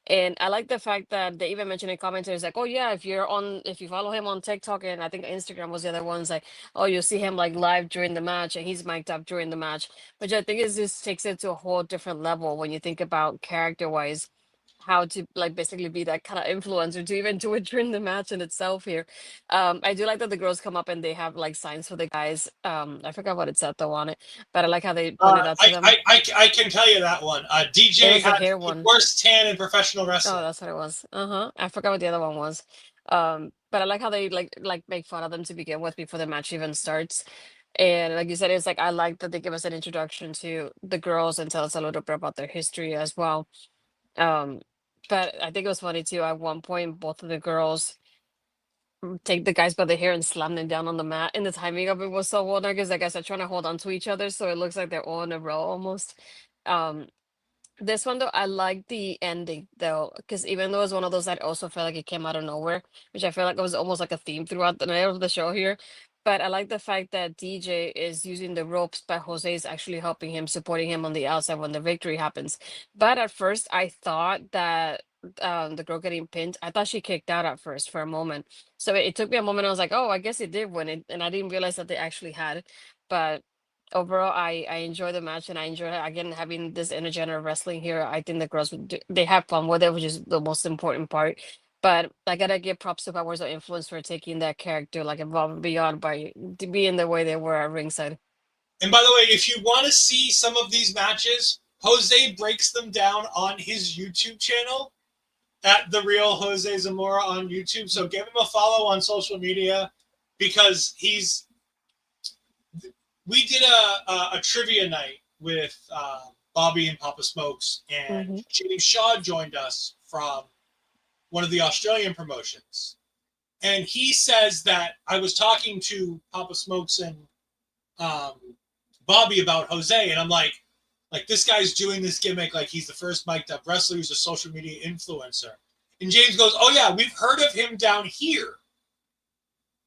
And I like the fact that they even mentioned in commentaries like, oh yeah, if you follow him on TikTok and I think Instagram was the other ones, like, oh, you'll see him like live during the match and he's mic'd up during the match, which I think is just takes it to a whole different level when you think about character wise, how to like basically be that kind of influencer to even do it during the match in itself here. I do like that the girls come up and they have like signs for the guys. I forgot what it said though on it, but I like how they pointed out to them. I can tell you that one. It DJ was the had hair the one. worst tan in professional Oh, wrestling. that's what it was. Uh-huh. I forgot what the other one was. But I like how they like make fun of them to begin with before the match even starts. And like you said, it's like I like that they give us an introduction to the girls and tell us a little bit about their history as well. Um, but I think it was funny too. At one point, both of the girls take the guys by the hair and slam them down on the mat. And the timing of it was so well done because the guys are trying to hold on to each other, so it looks like they're all in a row almost. Um, this one though, I like the ending though, because even though it's one of those that also felt like it came out of nowhere, which I feel like it was almost like a theme throughout the night of the show here. But I like the fact that DJ is using the ropes, but Jose is actually helping him, supporting him on the outside when the victory happens. But at first, I thought that the girl getting pinned, I thought she kicked out at first for a moment. So it took me a moment. I was like, oh, I guess it did win it, and I didn't realize that they actually had. But overall, I enjoy the match and I enjoy again having this intergender wrestling here. I think the girls they have fun with it, which is the most important part. But I gotta give props to Powers of Influence for taking that character like above and beyond by being the way they were at ringside. And by the way, if you want to see some of these matches, Jose breaks them down on his YouTube channel at the real Jose Zamora on YouTube. So give him a follow on social media because we did a trivia night with Bobby and Papa Smokes, and Mm-hmm. James Shaw joined us from one of the Australian promotions. And he says that I was talking to Papa Smokes and um, Bobby about Jose, and I'm like this guy's doing this gimmick like he's the first mic'd up wrestler who's a social media influencer. And James goes, "Oh yeah, we've heard of him down here.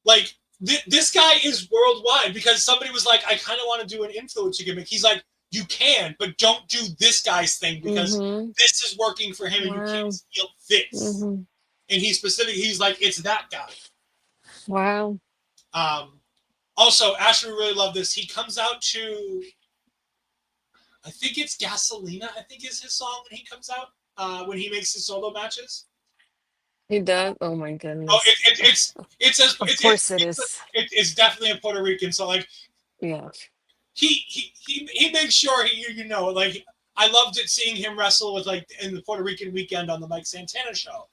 Like this guy is worldwide because somebody was like, I kind of want to do an influencer gimmick. He's like, you can, but don't do this guy's thing because Mm-hmm. this is working for him and you can't Wow. steal this." Mm-hmm. And he's like, it's that guy. Wow. Um, Also, Ashley really loved this. He comes out to, I think it's Gasolina, I think is his song when he comes out, when he makes his solo matches. He does. Oh my Oh, goodness. Of it's course it is. it's definitely a Puerto Rican song. Like Yeah. he makes sure like I loved it seeing him wrestle with like in the Puerto Rican weekend on the Mike Santana show.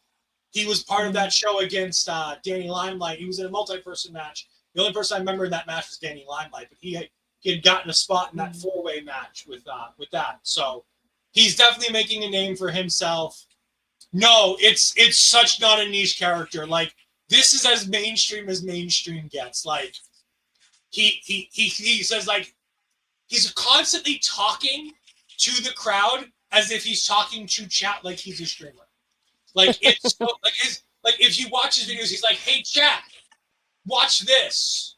He was part of that show against Danny Limelight. He was in a multi-person match. The only person I remember in that match was Danny Limelight, but he had gotten a spot in that four-way match with that. So he's definitely making a name for himself. No, it's such not a niche character. Like this is as mainstream gets. Like he says like he's constantly talking to the crowd as if he's talking to chat like he's a streamer. Like it's so, like if you watch his videos, he's like, "Hey chat, watch this,"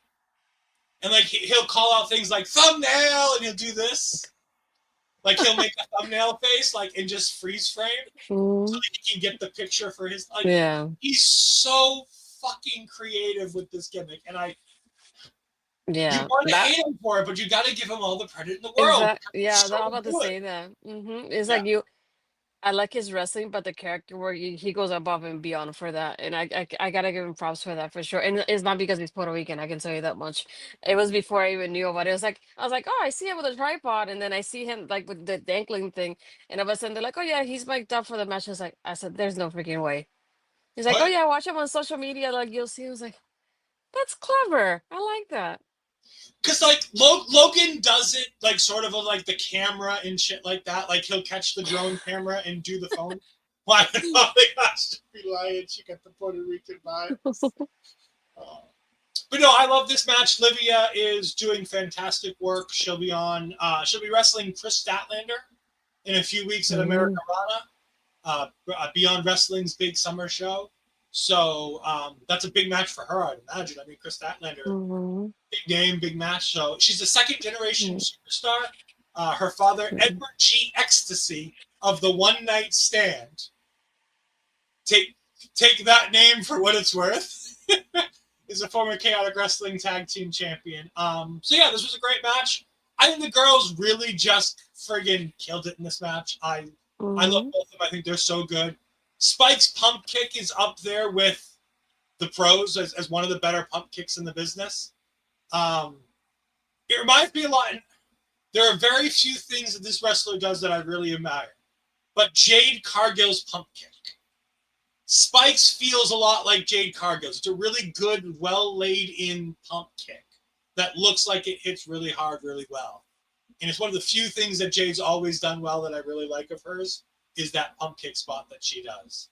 and like he'll call out things like thumbnail, and he'll do this. Like he'll make a thumbnail face, like and just freeze frame, so that he can get the picture for his. Like Yeah. he's so fucking creative with this gimmick, and You Yeah, want to that hate him for it, but you got to give him all the credit in the world. exact. He's Yeah, so I'm about to good. say that. It's Yeah. like you. I like his wrestling, but the character where he goes above and beyond for that, and I gotta give him props for that for sure. And it's not because he's Puerto Rican, I can tell you that much. It was before I even knew about it. It was like I was like, oh, I see him with a tripod, and then I see him like with the dangling thing, and all of a sudden they're like, oh yeah, he's mic'd up for the match. I said, there's no freaking way. He's like, oh But yeah, watch him on social media, like you'll see. I was like, that's clever. I like that. because like Logan does it like sort of like the camera and shit like that. Like he'll catch the drone camera and do the phone. Why would Holly has to be lying? She got the Puerto Rican vibe. Uh, but no, I love this match. Livvah is doing fantastic work. She'll be on. She'll be wrestling Chris Statlander in a few weeks at Mm, Americana, Beyond Wrestling's big summer show. So that's a big match for her, I'd imagine. I mean, Chris Statlander, mhm, big name, big match. So she's a second generation mm, superstar. Her father, mm, Edward G. Ecstasy of the One Night Stand. Take that name for what it's worth. Is a former Chaotic Wrestling Tag Team Champion. So yeah, this was a great match. I think the girls really just friggin' killed it in this match. I love mhm, both of them. I think they're so good. Spike's pump kick is up there with the pros as one of the better pump kicks in the business. Um, it reminds me a lot. There are very few things that this wrestler does that I really admire. But Jade Cargill's pump kick. Spike's feels a lot like Jade Cargill's. It's a really good, well laid in pump kick that looks like it hits really hard, really well. And it's one of the few things that Jade's always done well that I really like of hers is that pump kick spot that she does.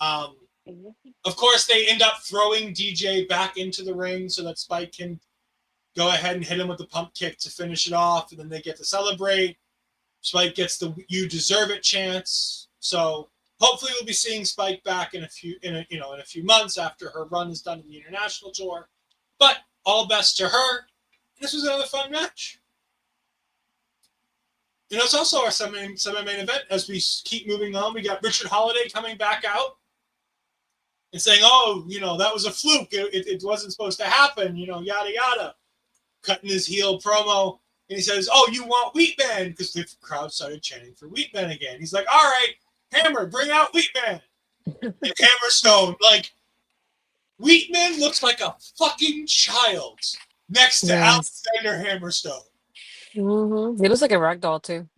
Um, mhm, of course, they end up throwing DJ back into the ring so that Spike can go ahead and hit him with the pump kick to finish it off, and then they get to celebrate. Spike gets the "You deserve it" chance. So hopefully, we'll be seeing Spike back in a few months after her run is done in the international tour. But all best to her. This was another fun match. And it's also our semi-main event. As we keep moving on, we got Richard Holliday coming back out and saying, oh, that was a fluke. It wasn't supposed to happen, yada, yada. Cutting his heel promo. And he says, oh, you want Wheatman? Because the crowd started chanting for Wheatman again. He's like, all right, Hammer, bring out Wheatman. And Hammerstone, like, Wheatman looks like a fucking child next to yes. Alexander Hammerstone. He looks like a rag doll too.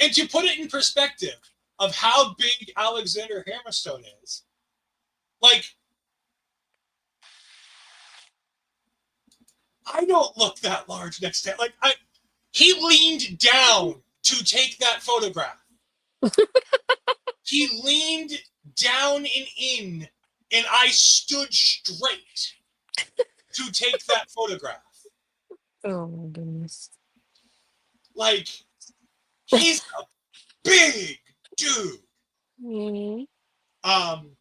And to put it in perspective of how big Alexander Hammerstone is, like, I don't look that large next to like he leaned down to take that photograph. He leaned down and in, and I stood straight to take that photograph. Oh my goodness. Like, he's a big dude. Mhm, Um,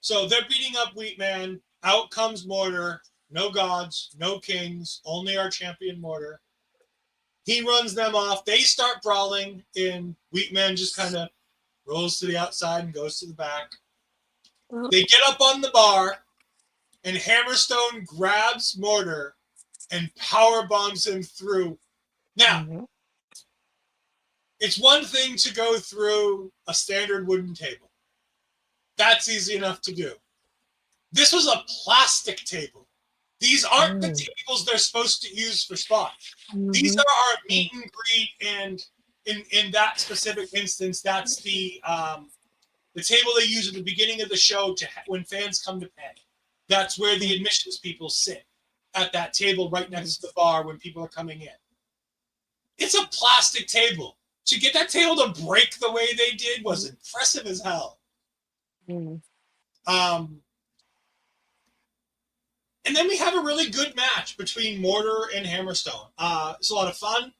so they're beating up Wheatman. Out comes Mortar. No gods, no kings, only our champion Mortar. He runs them off. They start brawling, and Wheatman just kind of rolls to the outside and goes to the back. well, They get up on the bar, and Hammerstone grabs Mortar and power bombs him through. Now, mhm, it's one thing to go through a standard wooden table. That's easy enough to do. This was a plastic table. These aren't the mm, tables they're supposed to use for spots. These mhm, are our mm, meet and greet, and in that specific instance, that's the table they use at the beginning of the show when fans come to pay. That's where the mm, admissions people sit, at that table right next to the bar when people are coming in. It's a plastic table. To get that table to break the way they did was impressive as hell. mm, Um, and then we have a really good match between Mortar and Hammerstone. It's a lot of fun.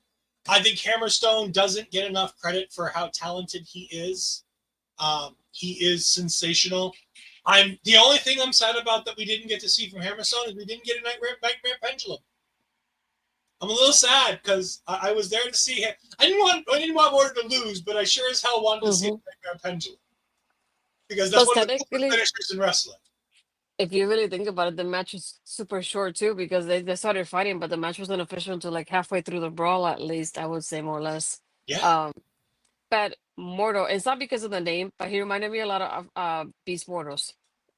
I think Hammerstone doesn't get enough credit for how talented he is. He is sensational. The only thing I'm sad about that we didn't get to see from Hammerstone is we didn't get a Nightmare Pendulum. I'm a little sad because I was there to see him. I didn't want Mortar to lose, but I sure as hell wanted to see a mhm. Nightmare Pendulum because that's Because one of the coolest technically, finishers in wrestling. if you really think about it, the match was super short too because they started fighting, but the match wasn't official until like halfway through the brawl, at least I would say more or less. Yeah, Um, but Mortal, it's not because of the name, but he reminded me a lot of Beast Mortals.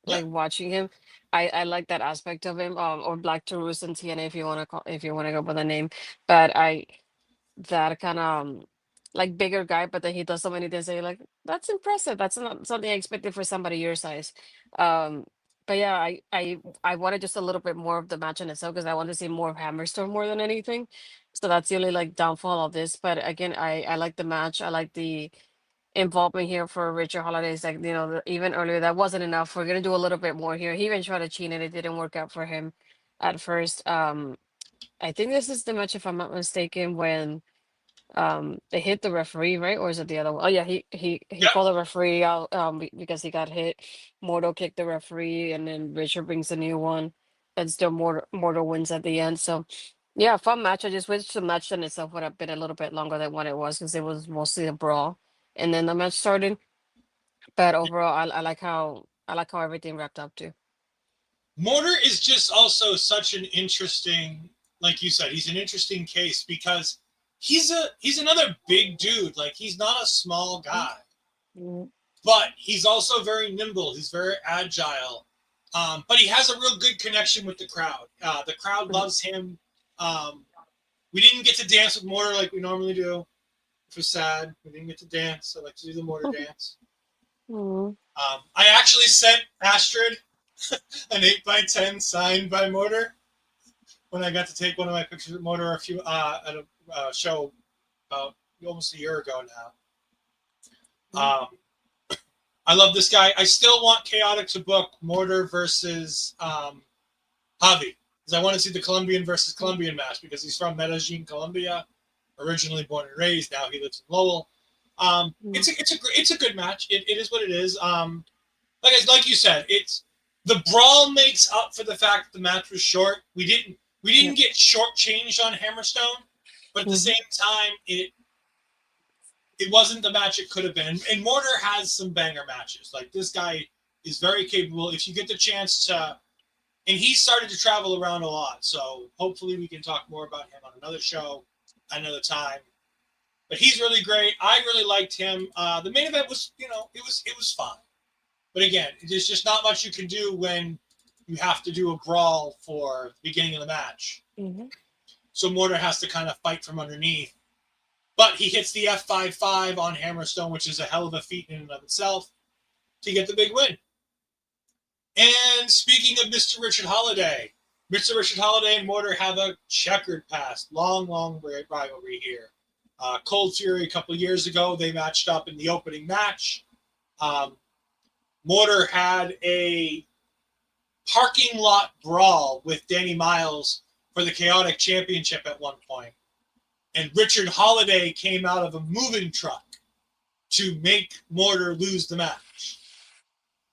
yeah. Like watching him, I like that aspect of him. Or Black Taurus in TNA if you want to call, if you want to go by the name. But I that kind of like bigger guy, but then he does so many things that you're like, that's impressive. That's not something I expected for somebody your size. Um, but yeah, I wanted just a little bit more of the match in itself because I wanted to see more of Hammerstone more than anything. So that's the only like downfall of this. But again, I like the match. I like the involvement here for Richard Holiday's like, even earlier that wasn't enough. We're gonna do a little bit more here. He even tried to cheat and it didn't work out for him at first. I think this is the match, if I'm not mistaken, when they hit the referee, right? Or is it the other one? Oh yeah, he Yep. called the referee out because he got hit. Mortal kicked the referee and then Richard brings a new one. And still Mortal wins at the end. So yeah, fun match. I just wish the match in itself would have been a little bit longer than what it was because it was mostly a brawl. And then the match started. But overall I like how everything wrapped up too. Mortar is just also such an interesting, like you said, he's an interesting case because he's another big dude. Like he's not a small guy, Mhm. but he's also very nimble. He's very agile. But he has a real good connection with the crowd. The crowd loves him. Um, we didn't get to dance with Mortar like we normally do, which was sad. We didn't get to dance. I like to do the Mortar dance. Mhm. I actually sent Astrid an 8x10 signed by Mortar when I got to take one of my pictures with Mortar at a show about almost a year ago now. I love this guy. I still want Chaotic to book Mortar versus Javi because I want to see the Colombian versus Colombian match because he's from Medellin, Colombia, originally born and raised. Now he lives in Lowell. It's a good match. It is what it is. Like you said, it's the brawl makes up for the fact that the match was short. We didn't get shortchanged on Hammerstone, but at the same time, it wasn't the match it could have been. And Mortar has some banger matches. Like this guy is very capable. If you get the chance to, and he started to travel around a lot, so hopefully we can talk more about him on another show, another time. But he's really great. I really liked him. The main event was, it was fun. But again, there's just not much you can do when you have to do a brawl for the beginning of the match. Mm-hmm. So Mortar has to kind of fight from underneath. But he hits the F5-5 on Hammerstone, which is a hell of a feat in and of itself, to get the big win. And speaking of Mr. Richard Holliday, Mr. Richard Holliday and Mortar have a checkered past. Long, long rivalry here. Cold Fury a couple years ago, they matched up in the opening match. Mortar had a parking lot brawl with Danny Miles for the Chaotic Championship at one point. And Richard Holliday came out of a moving truck to make Mortar lose the match.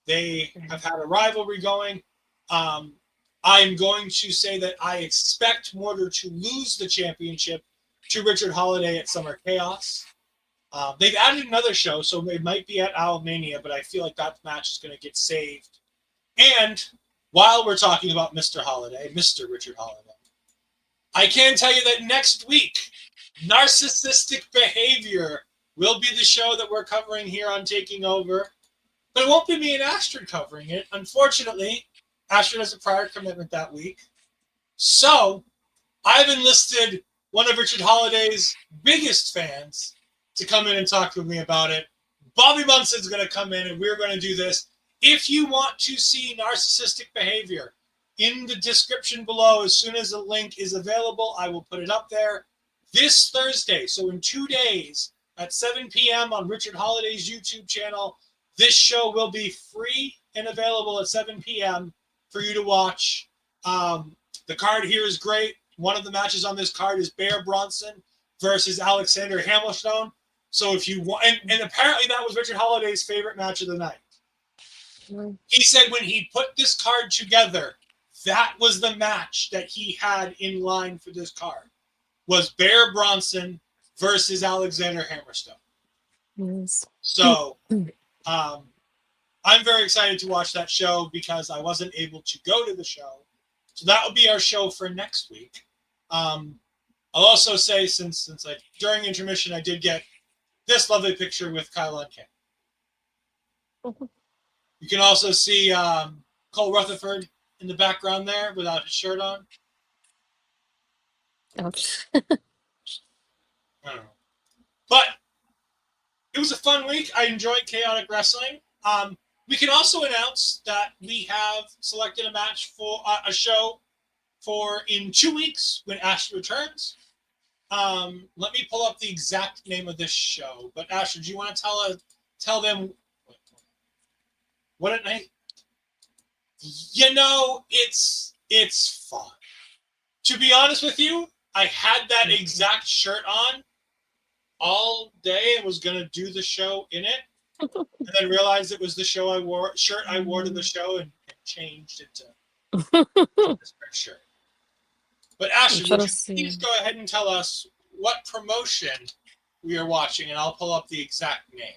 They have had a rivalry going. I'm going to say that I expect Mortar to lose the championship to Richard Holliday at Summer Chaos. They've added another show, so it might be at Owlmania, but I feel like that match is going to get saved. And while we're talking about Mr. Holliday, Mr. Richard Holliday, I can tell you that next week, Narcissistic Behavior will be the show that we're covering here on Taking Over. But it won't be me and Astrid covering it. Unfortunately, Astrid has a prior commitment that week. So I've enlisted one of Richard Holliday's biggest fans to come in and talk with me about it. Bobby Munson's going to come in and we're going to do this. If you want to see Narcissistic Behavior, in the description below, as soon as a link is available, I will put it up there. This Thursday, so in 2 days, at 7 p.m. on Richard Holliday's YouTube channel, this show will be free and available at 7 p.m. for you to watch. The card here is great. One of the matches on this card is Bear Bronson versus Alexander Hamilstone. So if you want, and apparently that was Richard Holliday's favorite match of the night. He said when he put this card together, that was the match that he had in line for this card, was Bear Bronson versus Alexander Hammerstone. Yes. So I'm very excited to watch that show because I wasn't able to go to the show. So that will be our show for next week. I'll also say, since during intermission, I did get this lovely picture with Kylon King. You can also see Cole Rutherford in the background there without his shirt on. Oops. I don't know. But it was a fun week. I enjoyed chaotic wrestling. We can also announce that we have selected a match for a show for in 2 weeks when Astrid returns. Let me pull up the exact name of this show. But Astrid, do you want to tell them what it name? You know, it's fun. To be honest with you, I had that exact shirt on all day and was gonna do the show in it, and then realized it was the shirt I wore to the show and changed it to this shirt. But Astrid, would you please go ahead and tell us what promotion we are watching, and I'll pull up the exact name.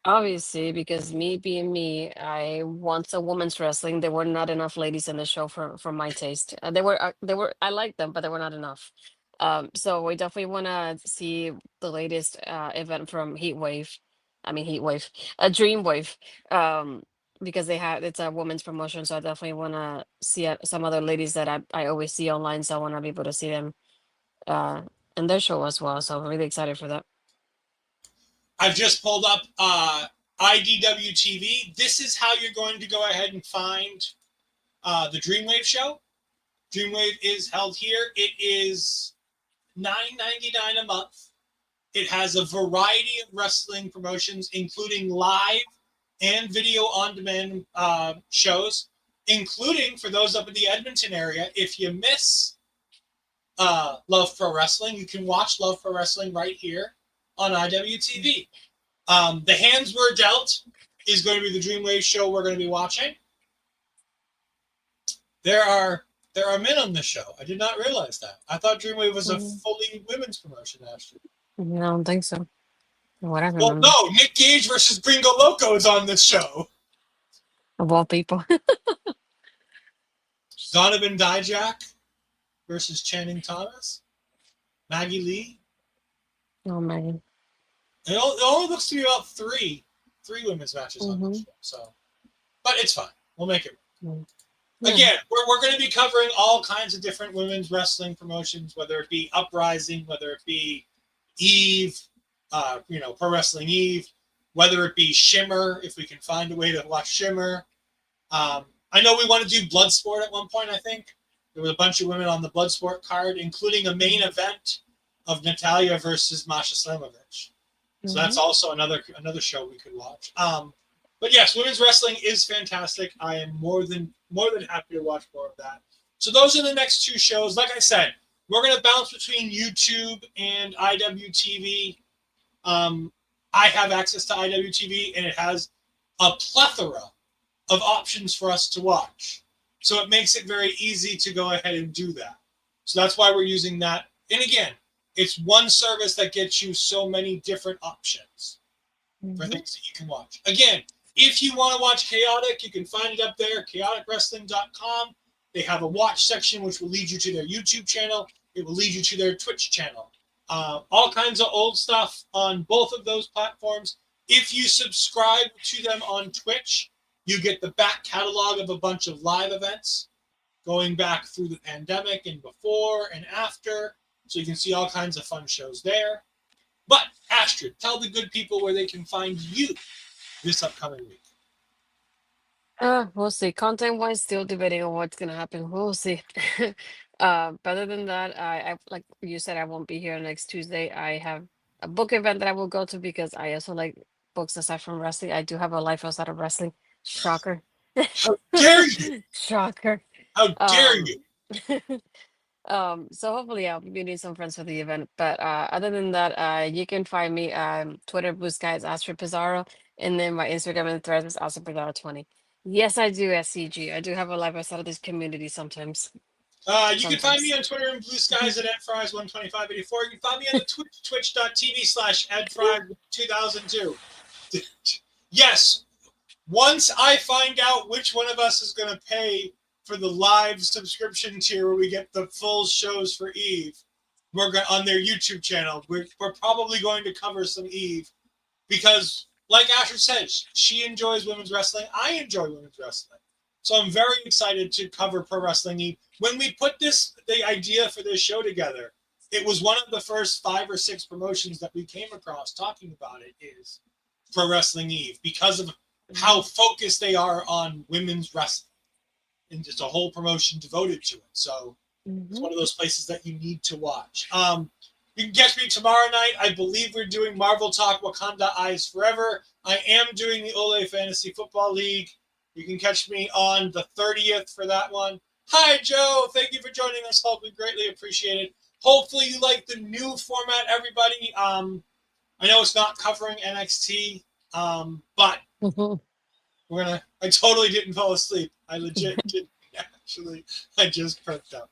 Obviously, because me being me, I want a women's wrestling. There were not enough ladies in the show for my taste. They were I liked them, but they were not enough. So we definitely want to see the latest event from Heatwave. I mean Heatwave, Dreamwave. Because it's a women's promotion, so I definitely want to see some other ladies that I always see online. So I want to be able to see them in their show as well. So I'm really excited for that. I've just pulled up IDW TV. This is how you're going to go ahead and find the Dreamwave show. Dreamwave is held here. It is $9.99 a month. It has a variety of wrestling promotions, including live and video on-demand shows, including, for those up in the Edmonton area, if you miss Love Pro Wrestling, you can watch Love Pro Wrestling right here on IWTV. The Hands Were Dealt is going to be the Dreamwave show we're going to be watching. There are men on this show. I did not realize that. I thought Dreamwave was a fully women's promotion, Astrid. I don't think so. Whatever. Well, no, Nick Gage versus Gringo Loco is on this show. Of all people. Donovan Dijak versus Channing Thomas. Maggie Lee. Oh, man. It only looks to be about three women's matches on this show. So, but it's fine. We'll make it. Yeah. Again, we're going to be covering all kinds of different women's wrestling promotions, whether it be Uprising, whether it be Eve, Pro Wrestling Eve, whether it be Shimmer, if we can find a way to watch Shimmer. I know we want to do Bloodsport at one point, I think. There was a bunch of women on the Bloodsport card, including a main event of Natalia versus Masha Slamovich. So that's also another show we could watch. But yes, women's wrestling is fantastic. I am more than happy to watch more of that. So those are the next two shows. Like I said, we're going to bounce between YouTube and IWTV. I have access to IWTV, and it has a plethora of options for us to watch. So it makes it very easy to go ahead and do that. So that's why we're using that. And again, it's one service that gets you so many different options for things that you can watch. Again, if you want to watch Chaotic, you can find it up there, chaoticwrestling.com. They have a watch section, which will lead you to their YouTube channel. It will lead you to their Twitch channel. All kinds of old stuff on both of those platforms. If you subscribe to them on Twitch, you get the back catalog of a bunch of live events going back through the pandemic and before and after. So you can see all kinds of fun shows there. But, Astrid, tell the good people where they can find you this upcoming week. We'll see. Content-wise, still debating on what's going to happen. We'll see. But other than that, I like you said, I won't be here next Tuesday. I have a book event that I will go to because I also like books aside from wrestling. I do have a life outside of wrestling. Shocker. How dare you? Shocker. How dare you? So hopefully I'll be meeting some friends for the event. But other than that, you can find me Twitter, Blue Sky is Astrid Pizarro, and then my Instagram and Threads is Astrid Pizarro 20. Yes, I do SCG. I do have a life outside of this community sometimes. You can find me on Twitter and Blue Skies at EdFries12584. You can find me on the twitch.tv/EdFries2002. Yes, Once I find out which one of us is going to pay for the live subscription tier where we get the full shows for Eve, we're going on their YouTube channel. We're probably going to cover some Eve because, like Astrid said, she enjoys women's wrestling. I enjoy women's wrestling. So I'm very excited to cover Pro Wrestling Eve. When we put the idea for this show together, it was one of the first 5 or 6 promotions that we came across talking about it is Pro Wrestling Eve because of how focused they are on women's wrestling and just a whole promotion devoted to it. So it's one of those places that you need to watch. You can catch me tomorrow night. I believe we're doing Marvel Talk Wakanda Eyes Forever. I am doing the Ol'Ed Fantasy Football League. You can catch me on the 30th for that one. Hi, Joe. Thank you for joining us, Hulk. We greatly appreciate it. Hopefully you like the new format, everybody. I know it's not covering NXT, but I totally didn't fall asleep. I legit didn't actually. I just perked up.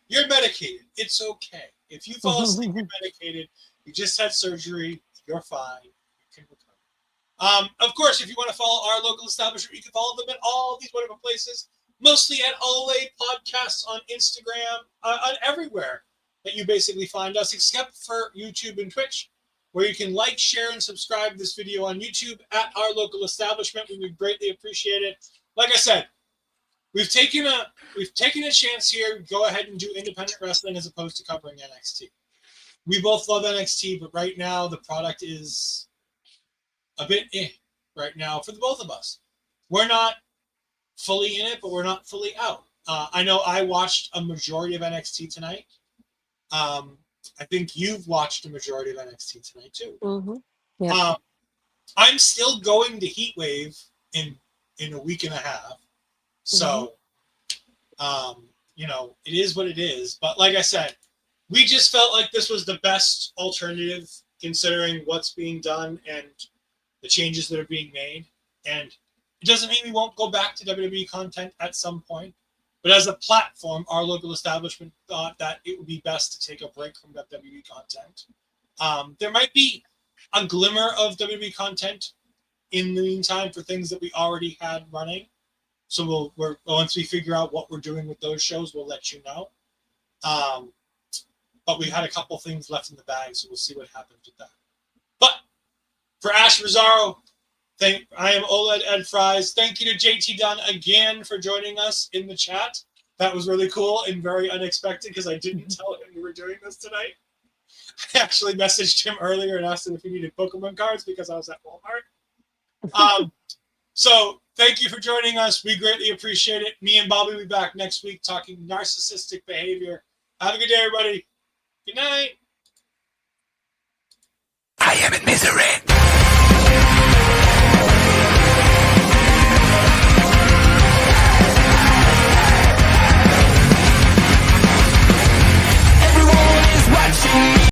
You're medicated. It's okay. If you fall asleep, you're medicated. You just had surgery. You're fine. You can recover. Of course, if you want to follow our local establishment, you can follow them at all these wonderful places. Mostly at Ol'Ed Podcasts on Instagram, on everywhere that you basically find us, except for YouTube and Twitch, where you can like, share, and subscribe to this video on YouTube at our local establishment. We would greatly appreciate it. Like I said, we've taken a chance here to go ahead and do independent wrestling as opposed to covering NXT. We both love NXT, but right now the product is a bit right now for the both of us. We're not fully in it, but we're not fully out. I know I watched a majority of NXT tonight. I think you've watched a majority of NXT tonight too. Yeah. I'm still going to Heatwave in a week and a half. So, it is what it is. But like I said, we just felt like this was the best alternative considering what's being done and the changes that are being made. And it doesn't mean we won't go back to WWE content at some point. But as a platform, our local establishment thought that it would be best to take a break from WWE content. There might be a glimmer of WWE content in the meantime for things that we already had running. So once we figure out what we're doing with those shows, we'll let you know. But we had a couple things left in the bag, so we'll see what happens with that. But for Astrid Pizarro, I am Ol'Ed Ed Fries. Thank you to JT Dunn again for joining us in the chat. That was really cool and very unexpected because I didn't tell him we were doing this tonight. I actually messaged him earlier and asked him if he needed Pokemon cards because I was at Walmart. So thank you for joining us. We greatly appreciate it. Me and Bobby will be back next week talking narcissistic behavior. Have a good day, everybody. Good night. I am in misery.